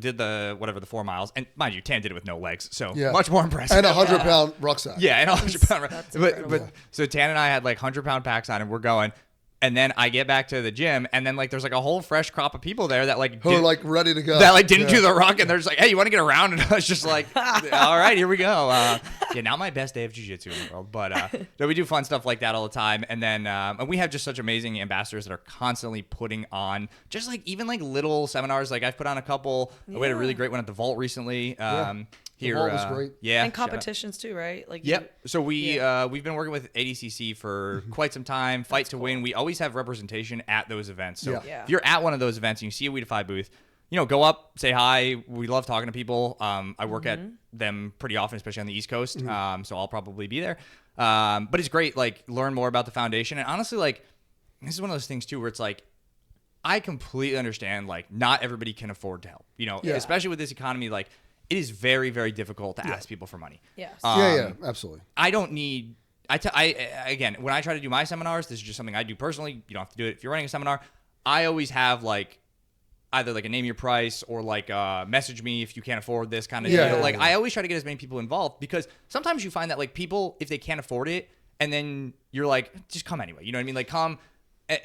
did the 4 miles, and mind you, Tan did it with no legs, so much more impressive. And a 100-pound rucksack. Yeah, and a 100-pound. But so Tan and I had like 100-pound packs on, and we're going. And then I get back to the gym, and then like there's like a whole fresh crop of people there that like Who are like ready to go. that like didn't do the ruck, and they're just like, hey, you want to get around? And I was just like, all right, here we go. Not my best day of jiu-jitsu in the world, but no, we do fun stuff like that all the time. And then and we have just such amazing ambassadors that are constantly putting on just like even like little seminars. Like I've put on a couple. We had a really great one at the Vault recently. Here, Vault was great. Yeah, and competitions too, right? Like yep. So we've been working with ADCC for quite some time. Fight to win. We always have representation at those events. So if you're at one of those events and you see a We Defy booth, go up, say hi. We love talking to people. I work at them pretty often, especially on the East Coast. So I'll probably be there. But it's great. Like learn more about the foundation. And honestly, like this is one of those things too, where it's like I completely understand. Like not everybody can afford to help. Especially with this economy, like. It is very, very difficult to ask people for money. Yes. Absolutely. I don't need. Again, when I try to do my seminars, this is just something I do personally. You don't have to do it if you're running a seminar. I always have like either like a name your price or like message me if you can't afford this kind of deal. Like I always try to get as many people involved because sometimes you find that like people, if they can't afford it, and then you're like, just come anyway. You know what I mean? Like come.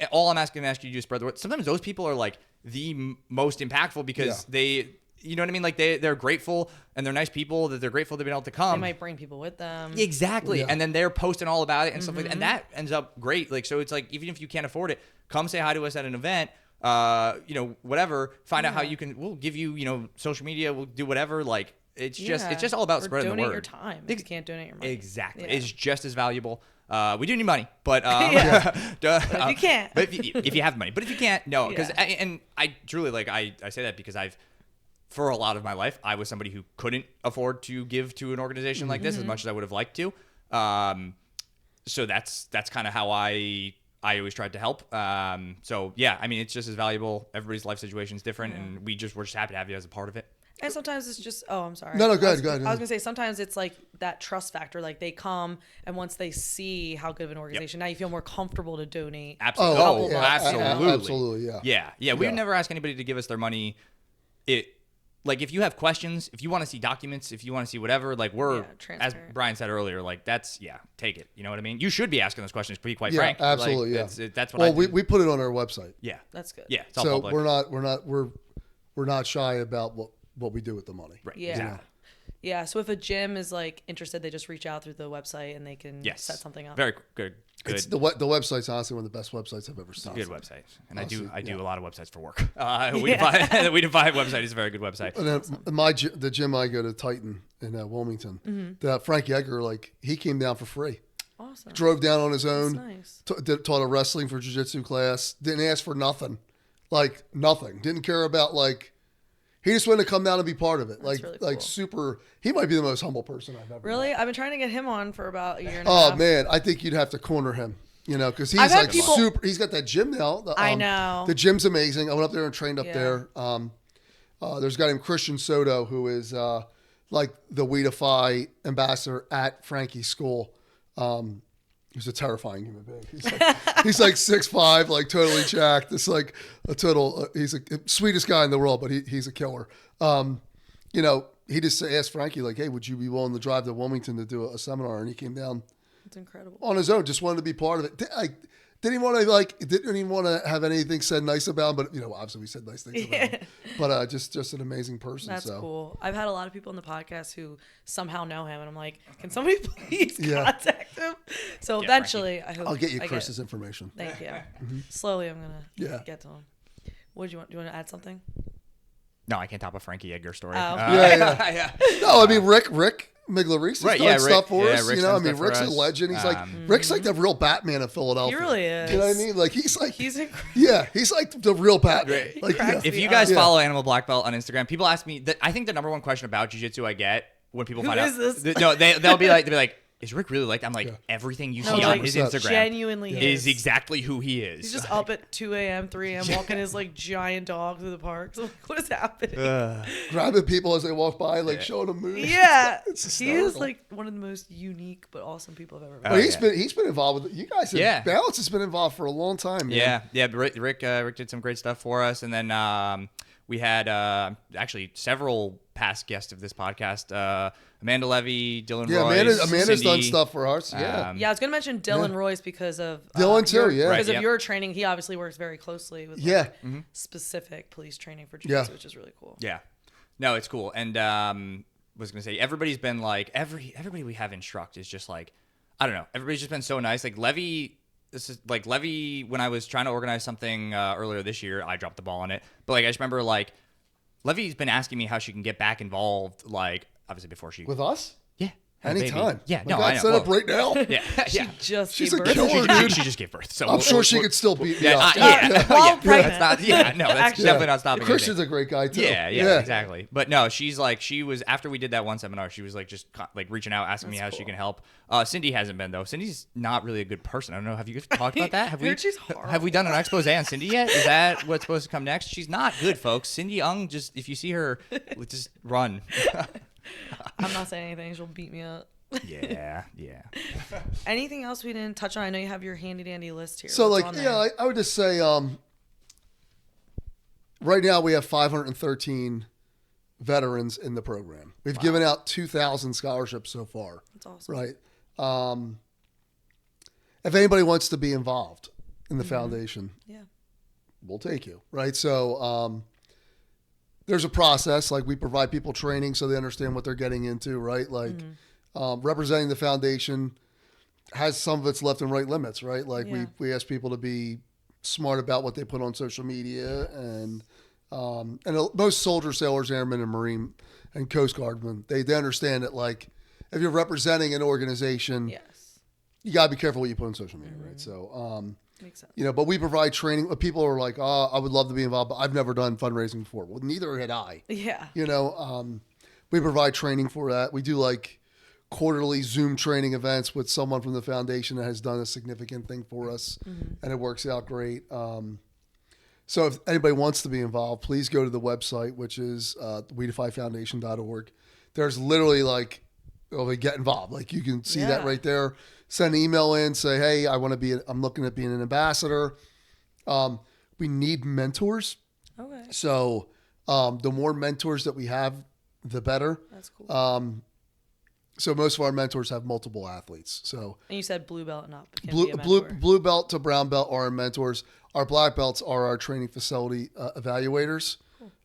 All I'm asking you to do is spread the word. Sometimes those people are like the most impactful because they. You know what I mean? Like they're grateful and they're nice people that they're grateful they've been able to come. They might bring people with them. Exactly. And then they're posting all about it and stuff like that. And that ends up great. Like, so it's like, even if you can't afford it, come say hi to us at an event, whatever, find out how you can, we'll give you, social media, we'll do whatever. Like it's just all about spreading the word. Donate your time. If you can't donate your money. Exactly. It's just as valuable. We do need money, but but if you can't, but if you have money, but if you can't, no, because I truly like, I say that because for a lot of my life, I was somebody who couldn't afford to give to an organization like this as much as I would have liked to. So that's kind of how I always tried to help. So yeah, I mean, it's just as valuable. Everybody's life situation is different, and we're just happy to have you as a part of it. And sometimes it's just, oh, I'm sorry. No, go ahead. I was going to say, sometimes it's like that trust factor. Like they come and once they see how good of an organization, now you feel more comfortable to donate. Absolutely. Oh, yeah. Absolutely. Absolutely, yeah. Yeah. We would never ask anybody to give us their money. Like if you have questions, if you want to see documents, if you want to see whatever, like we're, as Brian said earlier, like that's, take it. You know what I mean? You should be asking those questions, to be quite frank. Absolutely, like, that's what I do. we put it on our website. Yeah. That's good. Yeah. It's all So public. we're not shy about what we do with the money. Right. Yeah. Exactly. Yeah. So if a gym is like interested, they just reach out through the website and they can set something up. Very good. It's the website's honestly one of the best websites I've ever seen. Good website, and honestly, I do a lot of websites for work. We Defy website is a very good website. And then the gym I go to, Titan in Wilmington, that Frankie Edgar, like he came down for free. Awesome. Drove down on his own. Nice. Taught a wrestling for jiu-jitsu class. Didn't ask for nothing, like nothing. Didn't care about like. He just wanted to come down and be part of it. That's really cool. Super. He might be the most humble person I've ever Really? met. I've been trying to get him on for about a year and a half. Oh man, I think you'd have to corner him. You know, because he's I've had like people- super. He's got that gym now. I know. The gym's amazing. I went up there and trained up Yeah. there. There's a guy named Christian Soto who is like the We Defy ambassador at Frankie's school. He's a terrifying human being. He's like 6'5", like totally jacked. It's like a total. He's the sweetest guy in the world, but he's a killer. You know, he just asked Frankie like, "Hey, would you be willing to drive to Wilmington to do a seminar?" And he came down. It's incredible. On his own, just wanted to be part of it. Didn't even want to have anything said nice about him, but you know, obviously we said nice things about him. But just an amazing person. That's so cool. I've had a lot of people on the podcast who somehow know him, and I'm like, can somebody please contact him? So eventually, I hope I'll get you Chris's information. Thank you. Slowly, I'm gonna get to him. What do you want? Do you want to add something? No, I can't top a Frankie Edgar story. Oh. Yeah. No, I mean Rick Miglerese has done stuff for us. Rick's you know, I done mean stuff for Rick's a us. legend. He's like Rick's like the real Batman of Philadelphia. He really is. You know what I mean? Like he's incredible. Yeah, he's like the real Batman. Like cracks If me you up. guys follow Animal Black Belt on Instagram, people ask me that. I think the number one question about jiu-jitsu I get when people find is out, this? no, they'll be like, "Is Rick really like that?" I'm like, everything you see on his Instagram genuinely is exactly who he is. He's just up at 2 a.m., 3 a.m., walking his like giant dog through the park. So like, what is happening? grabbing people as they walk by, like showing them moves. Yeah, It's he is hysterical. like one of the most unique but awesome people I've ever met. Well, he's been involved with it. You guys have Balance has been involved for a long time, man. Yeah. But Rick did some great stuff for us, and then we had actually several past guests of this podcast: Amanda Levy, Dylan Royce, Amanda's Cindy. done stuff for us. Yeah, I was gonna mention Dylan Royce because of Dylan too, because of Right, your training. He obviously works very closely with specific police training for jiu-jitsu, which is really cool. Yeah, no, it's cool. And was gonna say everybody's been like everybody we have instruct is just like I don't know. Everybody's just been so nice. Like Levy. This is like Levy. When I was trying to organize something earlier this year, I dropped the ball on it. But like I just remember like Levy's been asking me how she can get back involved. Like obviously before she With us? yeah. had a baby. Anytime. Yeah, We no, got I know. set up Well, right now. Yeah, yeah. She's gave a birth. killer, dude. She just gave birth. So I'm sure she could still beat me Yeah, up. While pregnant. That's definitely not stopping. Christian's anything. a great guy too. Yeah, exactly. But no, she was after we did that one seminar, she was like just like reaching out, asking me how she can help. Cindy hasn't been though. Cindy's not really a good person. I don't know. Have you guys talked about that? Have we done an expose on Cindy yet? Is that what's supposed to come next? She's not good, folks. Cindy Ung, just if you see her, just run. I'm not saying anything. She'll beat me up. Yeah. Anything else we didn't touch on? I know you have your handy dandy list here. So What's like, on yeah, there? I would just say, right now we have 513 veterans in the program. We've given out 2,000 scholarships so far. That's awesome. Right. If anybody wants to be involved in the foundation, we'll take you. Right. So, there's a process. Like we provide people training so they understand what they're getting into. Right. Like, representing the foundation has some of its left and right limits. Right. Like we ask people to be smart about what they put on social media and most soldiers, sailors, airmen, and Marine and Coast Guardmen, they understand that like if you're representing an organization, you gotta be careful what you put on social media, right? So, Makes sense. you know, but we provide training. People are like, "Oh, I would love to be involved, but I've never done fundraising before." Well, neither had I. Yeah. You know, we provide training for that. We do like quarterly Zoom training events with someone from the foundation that has done a significant thing for us, and it works out great. So if anybody wants to be involved, please go to the website, which is wedefyfoundation.org. There's literally like, get involved. Like you can see that right there. Send an email in, say, hey, I'm looking at being an ambassador. We need mentors. Okay. So the more mentors that we have, the better. That's cool. So most of our mentors have multiple athletes. So and you said blue belt and up. Can be a mentor. Blue belt to brown belt are our mentors. Our black belts are our training facility evaluators.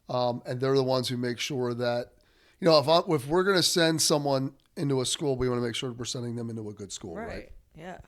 Cool. And they're the ones who make sure that, if we're going to send someone into a school, we want to make sure we're sending them into a good school, right? Yeah.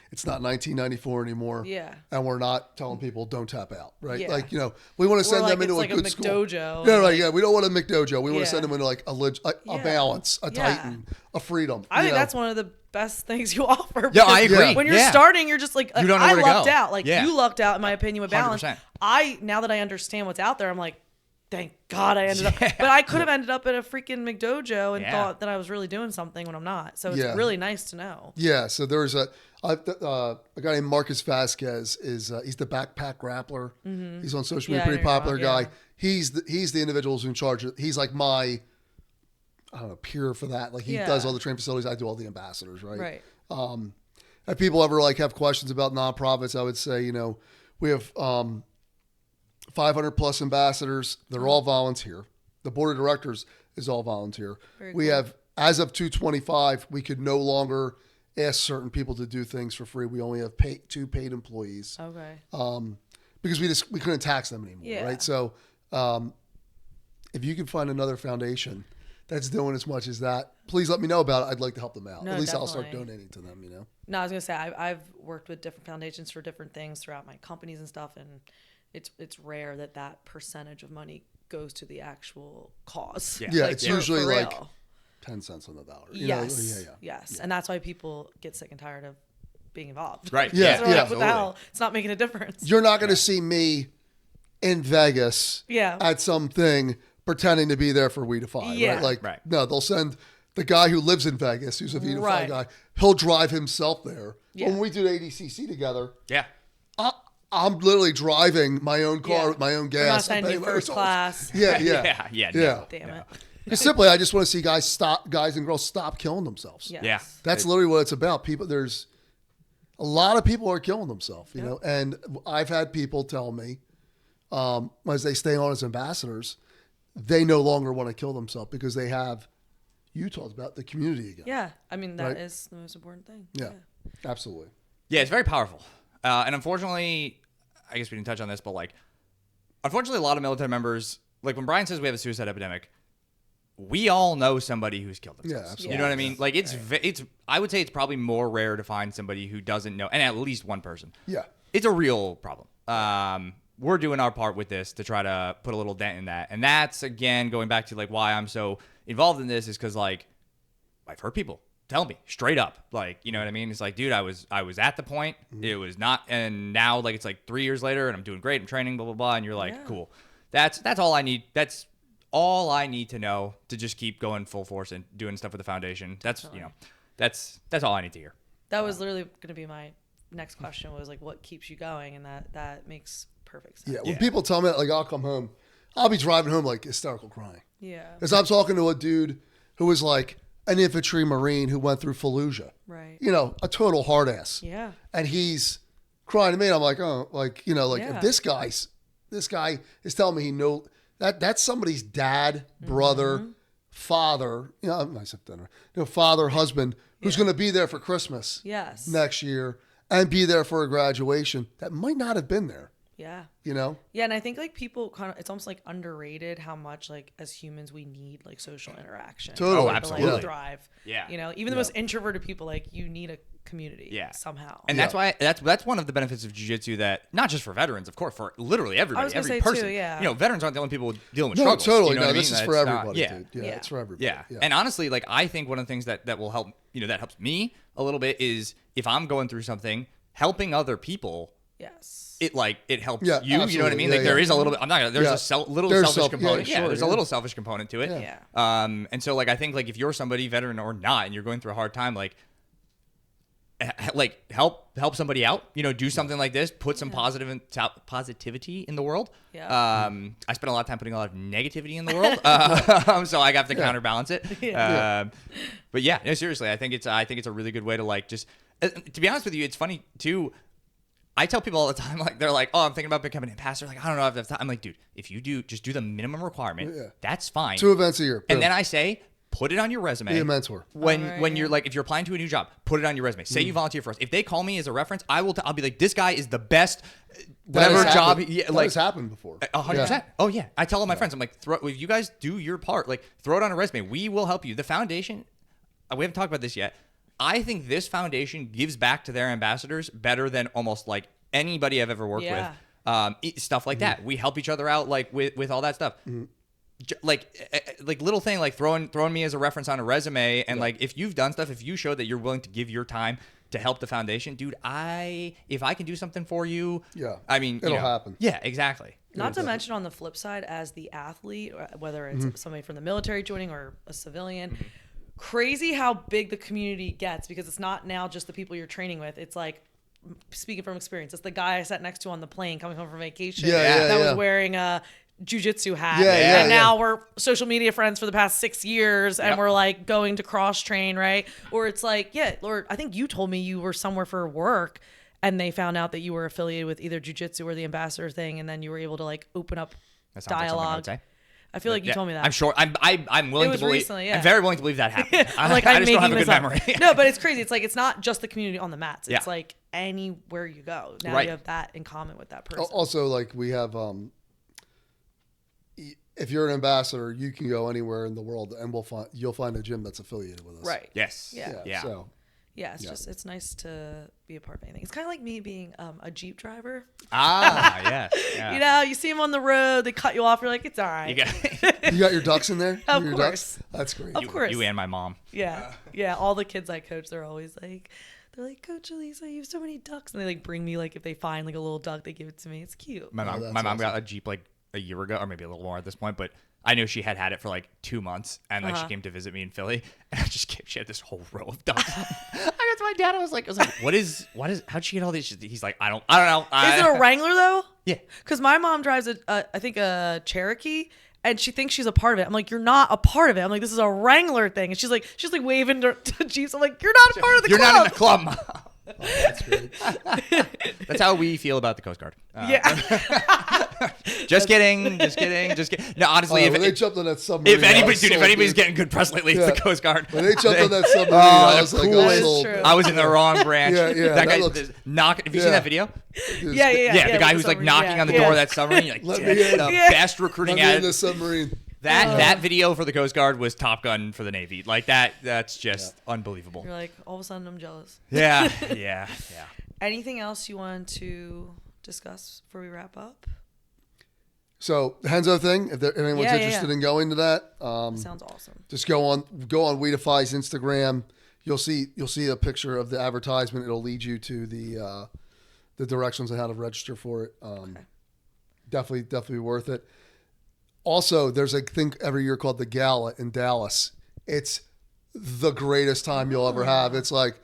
It's not 1994 anymore. Yeah. And we're not telling people don't tap out, right? Yeah. Like, we want to send them into a good school. McDojo. No, right. Yeah. We don't want a McDojo. We want to send them into like a balance, a Titan, a freedom. I think that's one of the best things you offer. Yeah, I agree. When you're starting, you're just like, you don't know I where to lucked go. out. Like you lucked out, in my opinion, with balance. 100%. Now that I understand what's out there, I'm like, thank God I ended up. But I could have ended up at a freaking McDojo and thought that I was really doing something when I'm not. So it's really nice to know. Yeah. So there's a guy named Marcus Vasquez he's the backpack grappler. Mm-hmm. He's on social media, pretty popular guy. Yeah. He's the individual who's in charge. He's like my, I don't know, peer for that. Like he does all the training facilities. I do all the ambassadors, right? Right. If people ever have questions about nonprofits, I would say, we have 500 plus ambassadors. They're all volunteer. The board of directors is all volunteer. We have, as of 225, we could no longer ask certain people to do things for free. We only have 2 paid employees. Okay. Because we couldn't tax them anymore, right? So if you can find another foundation that's doing as much as that, please let me know about it. I'd like to help them out. No, At least definitely. I'll start donating to them, No, I was going to say, I've worked with different foundations for different things throughout my companies and stuff, and it's rare that percentage of money goes to the actual cause. Yeah, like, it's usually for like real. 10 cents on the dollar. Yes. Yes. And that's why people get sick and tired of being involved. Right. Like, what the hell? It's not making a difference. You're not going to see me in Vegas at something pretending to be there for We Defy, right? Like, no, they'll send the guy who lives in Vegas, who's a We Defy guy. He'll drive himself there. Yeah. When we did ADCC together, I'm literally driving my own car with my own gas. I'm not sending you first class. Yeah. Damn it. Because simply, I just want to see guys and girls stop killing themselves. Yes. Yeah. That's literally what it's about. There's a lot of people are killing themselves, and I've had people tell me, as they stay on as ambassadors, they no longer want to kill themselves because they have, you talked about the community again. Yeah. I mean, that is the most important thing. Yeah. Absolutely. Yeah, it's very powerful. And unfortunately, I guess we didn't touch on this, but unfortunately, a lot of military members, when Brian says we have a suicide epidemic, we all know somebody who's killed themselves. Yeah, absolutely. You know what I mean? It's I would say it's probably more rare to find somebody who doesn't know, and at least one person. Yeah. It's a real problem. We're doing our part with this to try to put a little dent in that. And that's, again, going back to why I'm so involved in this is because I've heard people tell me straight up, you know what I mean? It's dude, I was at the point, it was not, and now it's 3 years later and I'm doing great, I'm training, blah, blah, blah. And you're cool. That's all I need. That's all I need to know to just keep going full force and doing stuff with the foundation. That's, that's all I need to hear. That was literally going to be my next question was what keeps you going? And that makes perfect sense. Yeah. When people tell me that, I'll come home, I'll be driving home hysterical crying. Yeah. Because I'm talking to a dude who was an infantry Marine who went through Fallujah. Right. A total hard ass. Yeah. And he's crying to me and I'm like, oh, if this guy is telling me that's somebody's dad, brother, father, I said dinner, father, husband, who's going to be there for Christmas next year and be there for a graduation that might not have been there. Yeah. Yeah. And I think people it's almost underrated how much as humans we need social interaction. Totally. Absolutely. To thrive. Yeah. Even the most introverted people, you need a community somehow. And that's why that's one of the benefits of jiu-jitsu that not just for veterans, of course, for literally everybody, every person. Too, veterans aren't the only people dealing with struggles. Totally. You know this is for everybody, dude. Yeah, it's for everybody. Yeah. And honestly, I think one of the things that will help, that helps me a little bit is if I'm going through something, helping other people. Yes. It helps you. Absolutely. You know what I mean? There is a little bit. I'm not gonna. There's a little selfish component. There's a little selfish component to it. Yeah. And so I think if you're somebody, veteran or not, and you're going through a hard time, like help somebody out, do something like this, put some positivity in the world. Yeah. I spent a lot of time putting a lot of negativity in the world. So I got to counterbalance it. But yeah, no, seriously, I think it's a really good way to like just to be honest with you, it's funny too. I tell people all the time, like they're like, "Oh, I'm thinking about becoming an ambassador." Like, I don't know if that's time. I'm like, dude, if you just do the minimum requirement, that's fine. 2 events a year. And then I say, put it on your resume. Be a mentor. When you're like, if you're applying to a new job, put it on your resume. Say you volunteer for us. If they call me as a reference, I'll be like, this guy is the best. Whatever job. That has happened before. 100%. Oh yeah. I tell all my friends, I'm like, if you guys do your part, like throw it on a resume. We will help you. The foundation, we haven't talked about this yet. I think this foundation gives back to their ambassadors better than almost like anybody I've ever worked with. Stuff like that. We help each other out like with all that stuff. Like little thing like throwing me as a reference on a resume, and like if you've done stuff, if you show that you're willing to give your time to help the foundation, dude, if I can do something for you, I mean, it'll happen. Yeah, exactly. Not to mention on the flip side, as the athlete, whether it's somebody from the military joining or a civilian, crazy how big the community gets, because it's not now just the people you're training with. It's like, speaking from experience, it's the guy I sat next to on the plane coming home from vacation that was wearing a Jiu Jitsu hat. And now we're social media friends for the past 6 years, and we're like going to cross train, right? Or it's like, Lord, I think you told me you were somewhere for work and they found out that you were affiliated with either Jiu Jitsu or the ambassador thing, and then you were able to like open up dialogue. I feel like you told me that. I'm sure. I'm willing to believe. Recently, I'm very willing to believe that happened. I just don't have a good memory. No, but it's crazy. It's like, it's not just the community on the mats. It's like anywhere you go. Now you have that in common with that person. Also, like we have, if you're an ambassador, you can go anywhere in the world, and you'll find a gym that's affiliated with us. Right. Yes. Yeah. So. Yeah, it's nice to be a part of anything. It's kind of like me being a Jeep driver. Yeah. You see them on the road, they cut you off. You're like, it's all right. You got your ducks in there? Of your course. Ducks? That's great. Of course. You and my mom. Yeah. All the kids I coach, they're always like, Coach Alysa, you have so many ducks. And they like bring me, like, if they find like a little duck, they give it to me. It's cute. My mom got a Jeep like a year ago, or maybe a little more at this point, but I knew she had it for like 2 months, and like she came to visit me in Philly, and she had this whole row of ducks. I got to my dad, I was like, how'd she get all these? He's like, I don't know. Is it a Wrangler though? Yeah. Because my mom drives I think a Cherokee, and she thinks she's a part of it. I'm like, you're not a part of it. I'm like, this is a Wrangler thing, and she's like waving to Jeeps. I'm like, you're not a part of the club. You're not in the club, Mom. Oh, that's great. That's how we feel about the Coast Guard. Just kidding. No, honestly, when they jumped on that submarine, if anybody's getting good press lately, it's the Coast Guard. When they jumped on that submarine, I was like, I was in the wrong branch. That guy looks, knocking. Have you seen that video? Yeah. The guy who's like knocking on the door of that submarine. You're like, the best recruiting ad. in the submarine. That video for the Coast Guard was Top Gun for the Navy. Like that's just unbelievable. You're like, all of a sudden I'm jealous. Yeah. Anything else you want to discuss before we wrap up? So the Henzo thing, if anyone's interested in going to that, sounds awesome. Just go on We Defy's Instagram. You'll see a picture of the advertisement. It'll lead you to the directions on how to register for it. Definitely worth it. Also, there's a thing every year called the Gala in Dallas. It's the greatest time you'll ever have. It's like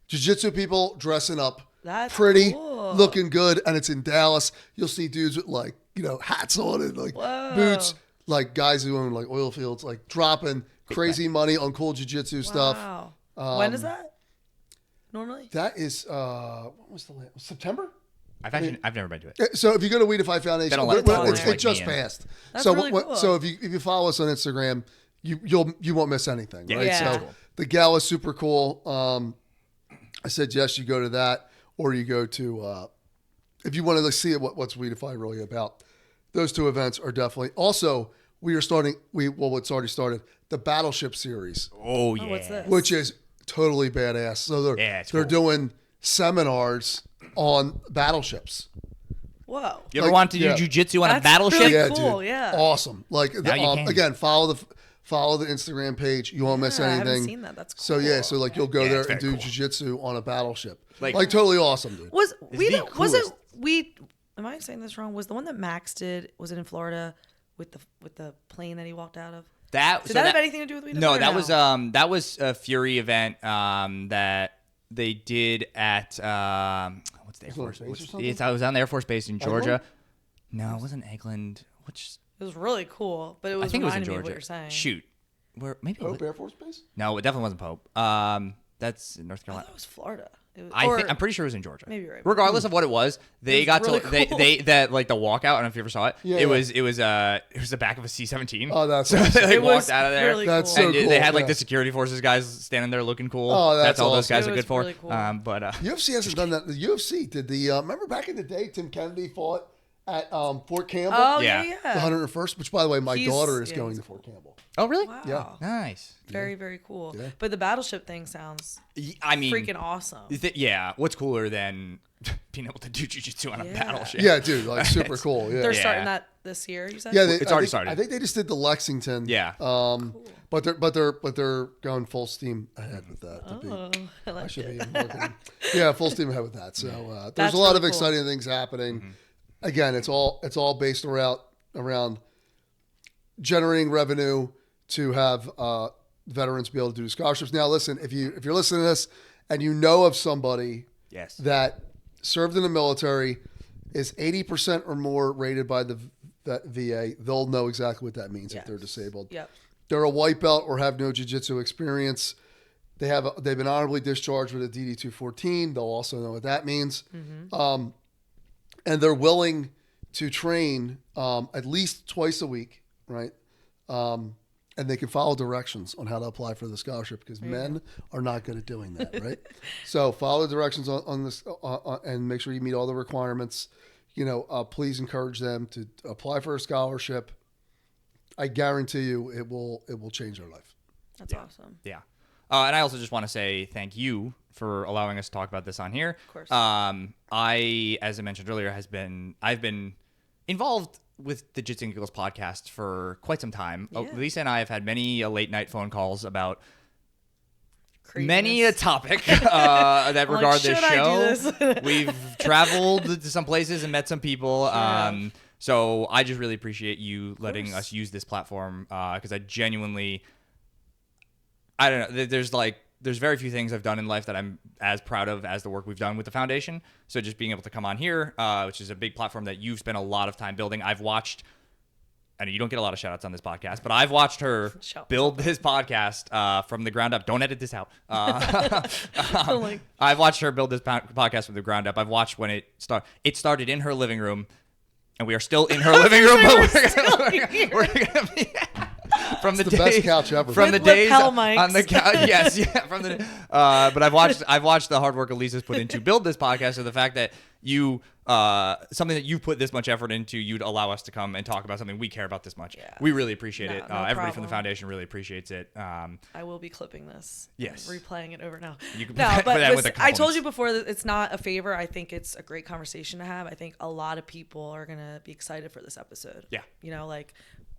jiu-jitsu people dressing up pretty, cool. Looking good, and it's in Dallas. You'll see dudes with like, hats on and like boots, like guys who own like oil fields, like dropping crazy money on cool jiu-jitsu stuff. When is that? Normally? That is what was the last September? I've never been to it. So if you go to We Defy Foundation, it just passed. That's really cool. So if you follow us on Instagram, you won't miss anything, right? Yeah. So cool. The gala's super cool. I suggest you go to that, or you go to if you want to see what's We Defy really about. Those two events are definitely. Also, it's already started, the Battleship series. Oh yeah, what's this? Which is totally badass. So they're doing seminars on battleships. Whoa! You ever want to do jiu-jitsu on a battleship? Really cool. Dude. Yeah, awesome. Like again, follow the Instagram page. You won't miss anything. I haven't seen that. That's cool. So you'll go there and do jiu-jitsu on a battleship. Like totally awesome, dude. Am I saying this wrong? Was the one that Max did? Was it in Florida with the plane that he walked out of? Did that have anything to do with We Defy? No, that was a Fury event that they did at what's the Air Force? Base or something? I was on the Air Force Base in Georgia. Eglin? No, it wasn't Eglin. Which It was really cool, but it was I think it was in reminding me of Georgia. what you're saying. Shoot, where maybe Pope Air Force Base? No, it definitely wasn't Pope. That's in North I Carolina. thought it was Florida. It was, I'm pretty sure it was in Georgia. Maybe you're right. Regardless of what it was, they was got really to cool. they that like the walkout. I don't know if you ever saw it. Yeah, it was the back of a C-17. Oh, that's so awesome. they like, It was walked out of there. really That's cool. so And cool. they had like yeah. the security forces guys standing there looking cool. Oh, that's all those awesome. guys It are was good for. really cool. But UFC hasn't done that. The UFC did the. Remember back in the day, Tim Kennedy fought at Fort Campbell, Oh, Yeah. yeah. the 101st. Which, by the way, my He's- daughter is yeah, going he's to Fort Campbell. oh really? Wow. Yeah. Nice. Very, very cool. Yeah. But the battleship thing sounds I mean, freaking awesome. yeah. What's cooler than being able to do jiu-jitsu on a Yeah. battleship? Yeah, dude, like super cool. Yeah, They're Yeah. starting that this year, you said? yeah. It's already started. I think they just did the Lexington. Yeah. But they're going full steam ahead with that. to be- Oh, I I like should be it. in marketing. Yeah, full steam ahead with that. So there's That's a lot really of cool. exciting things happening. Again, it's all based around generating revenue to have veterans be able to do scholarships. Now, listen, if you're listening to this and you know of somebody Yes. that served in the military, is 80% or more rated by the VA, they'll know exactly what that means if they're disabled. Yep. They're a white belt or have no jiu-jitsu experience. They've been honorably discharged with a DD-214. They'll also know what that means. And they're willing to train at least twice a week, right? And they can follow directions on how to apply for the scholarship because men are not good at doing that, right? So follow the directions on this and make sure you meet all the requirements. Please encourage them to apply for a scholarship. I guarantee you it will change their life. That's awesome. Yeah. And I also just want to say thank you for allowing us to talk about this on here. Of course. I, as I mentioned earlier, I've been involved with the Jits and Giggles podcast for quite some time. Yeah. Alysa and I have had many late night phone calls about Craziness. many a topic that I'm regard like, this should I do show. this? We've traveled to some places and met some people. Yeah. So I just really appreciate you letting course. us use this platform because I genuinely, I don't know. There's very few things I've done in life that I'm as proud of as the work we've done with the foundation. So just being able to come on here, which is a big platform that you've spent a lot of time building. I've watched, I know you don't get a lot of shout outs on this podcast, but I've watched her build this podcast from the ground up. Don't edit this out. I've watched her build this podcast from the ground up. I've watched when it started. It started in her living room, and we are still in her living room, but we're gonna be from the The days, best couch ever. from the With days lapel on the mics. couch. Yes, yeah. From the but I've watched the hard work Alysa's put into build this podcast, and the fact that you something that you put this much effort into, you'd allow us to come and talk about something we care about this much. Yeah. We really appreciate No, it. no Everybody from the problem. foundation really appreciates it. I will be clipping this. Yes. Replaying it over now. You can No, put but that with listen, the I told you compliments. before that it's not a favor. I think it's a great conversation to have. I think a lot of people are going to be excited for this episode. Yeah. Like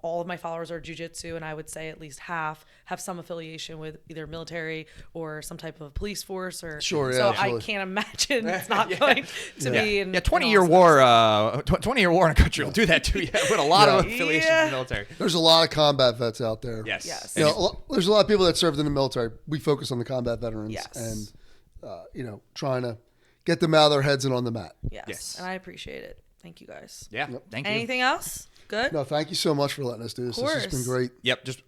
all of my followers are jiu-jitsu, and I would say at least half have some affiliation with either military or some type of police force. Or Sure, yeah, So I absolutely. can't imagine it's not going to be. In, 20-year war. 20-year war in a country will do that to you with a lot of affiliations in Yeah. the military. There's a lot of combat vets out there. Yes. Yes. There's a lot of people that served in the military. We focus on the combat veterans Yes. and, trying to get them out of their heads and on the mat. Yes. Yes. And I appreciate it. Thank you guys. Yeah. Thank you. Anything else? Good? No, thank you so much for letting us do this. This has been course. great. Yep. Just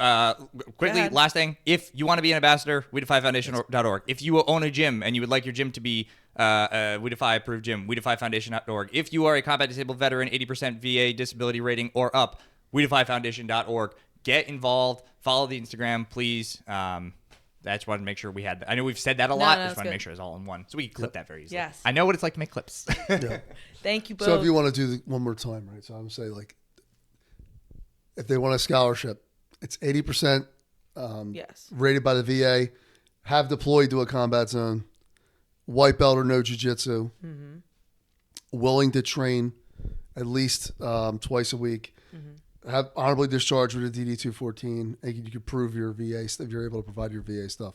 quickly, ahead. last thing. If you want to be an ambassador, WeDefyFoundation.org. If you own a gym and you would like your gym to be a We Defy approved gym, WeDefyFoundation.org. If you are a combat disabled veteran, 80% VA disability rating or up, WeDefyFoundation.org. Get involved. Follow the Instagram, please. I just wanted to make sure we had that. I know we've said that a lot. I no, just it's want to good. make sure it's all in one. So we can clip that very easily. Yes. I know what it's like to make clips. Yeah. Thank you both. So if you want to do one more time, right? So I'm saying if they want a scholarship, it's 80% yes. rated by the VA, have deployed to a combat zone, white belt or no jiu-jitsu, willing to train at least twice a week, have honorably discharged with a DD-214, and you can prove your VA, if you're able to provide your VA stuff.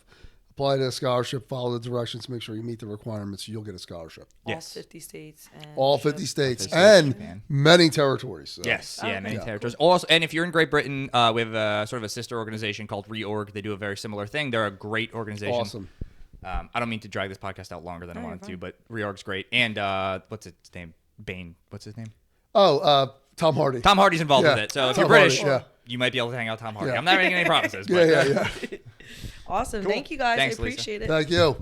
Apply to a scholarship, follow the directions, make sure you meet the requirements, you'll get a scholarship. Yes. All 50 states. And All 50 states 50 and states, man. many territories. So. Yes, yeah, Okay. many Yeah. territories. Also, and if you're in Great Britain, we have sort of a sister organization called Reorg. They do a very similar thing. They're a great organization. Awesome. I don't mean to drag this podcast out longer than I wanted you're to, but Reorg's great. And what's his name? Bane. What's his name? Oh, Tom Hardy. Tom Hardy's involved Yeah. with it. So if Tom you're British, Hardy, you might be able to hang out with Tom Hardy. Yeah. I'm not making any promises. Yeah, But, yeah, yeah. Awesome. Thank you guys. Thanks, I Alysa. appreciate it. Thank you.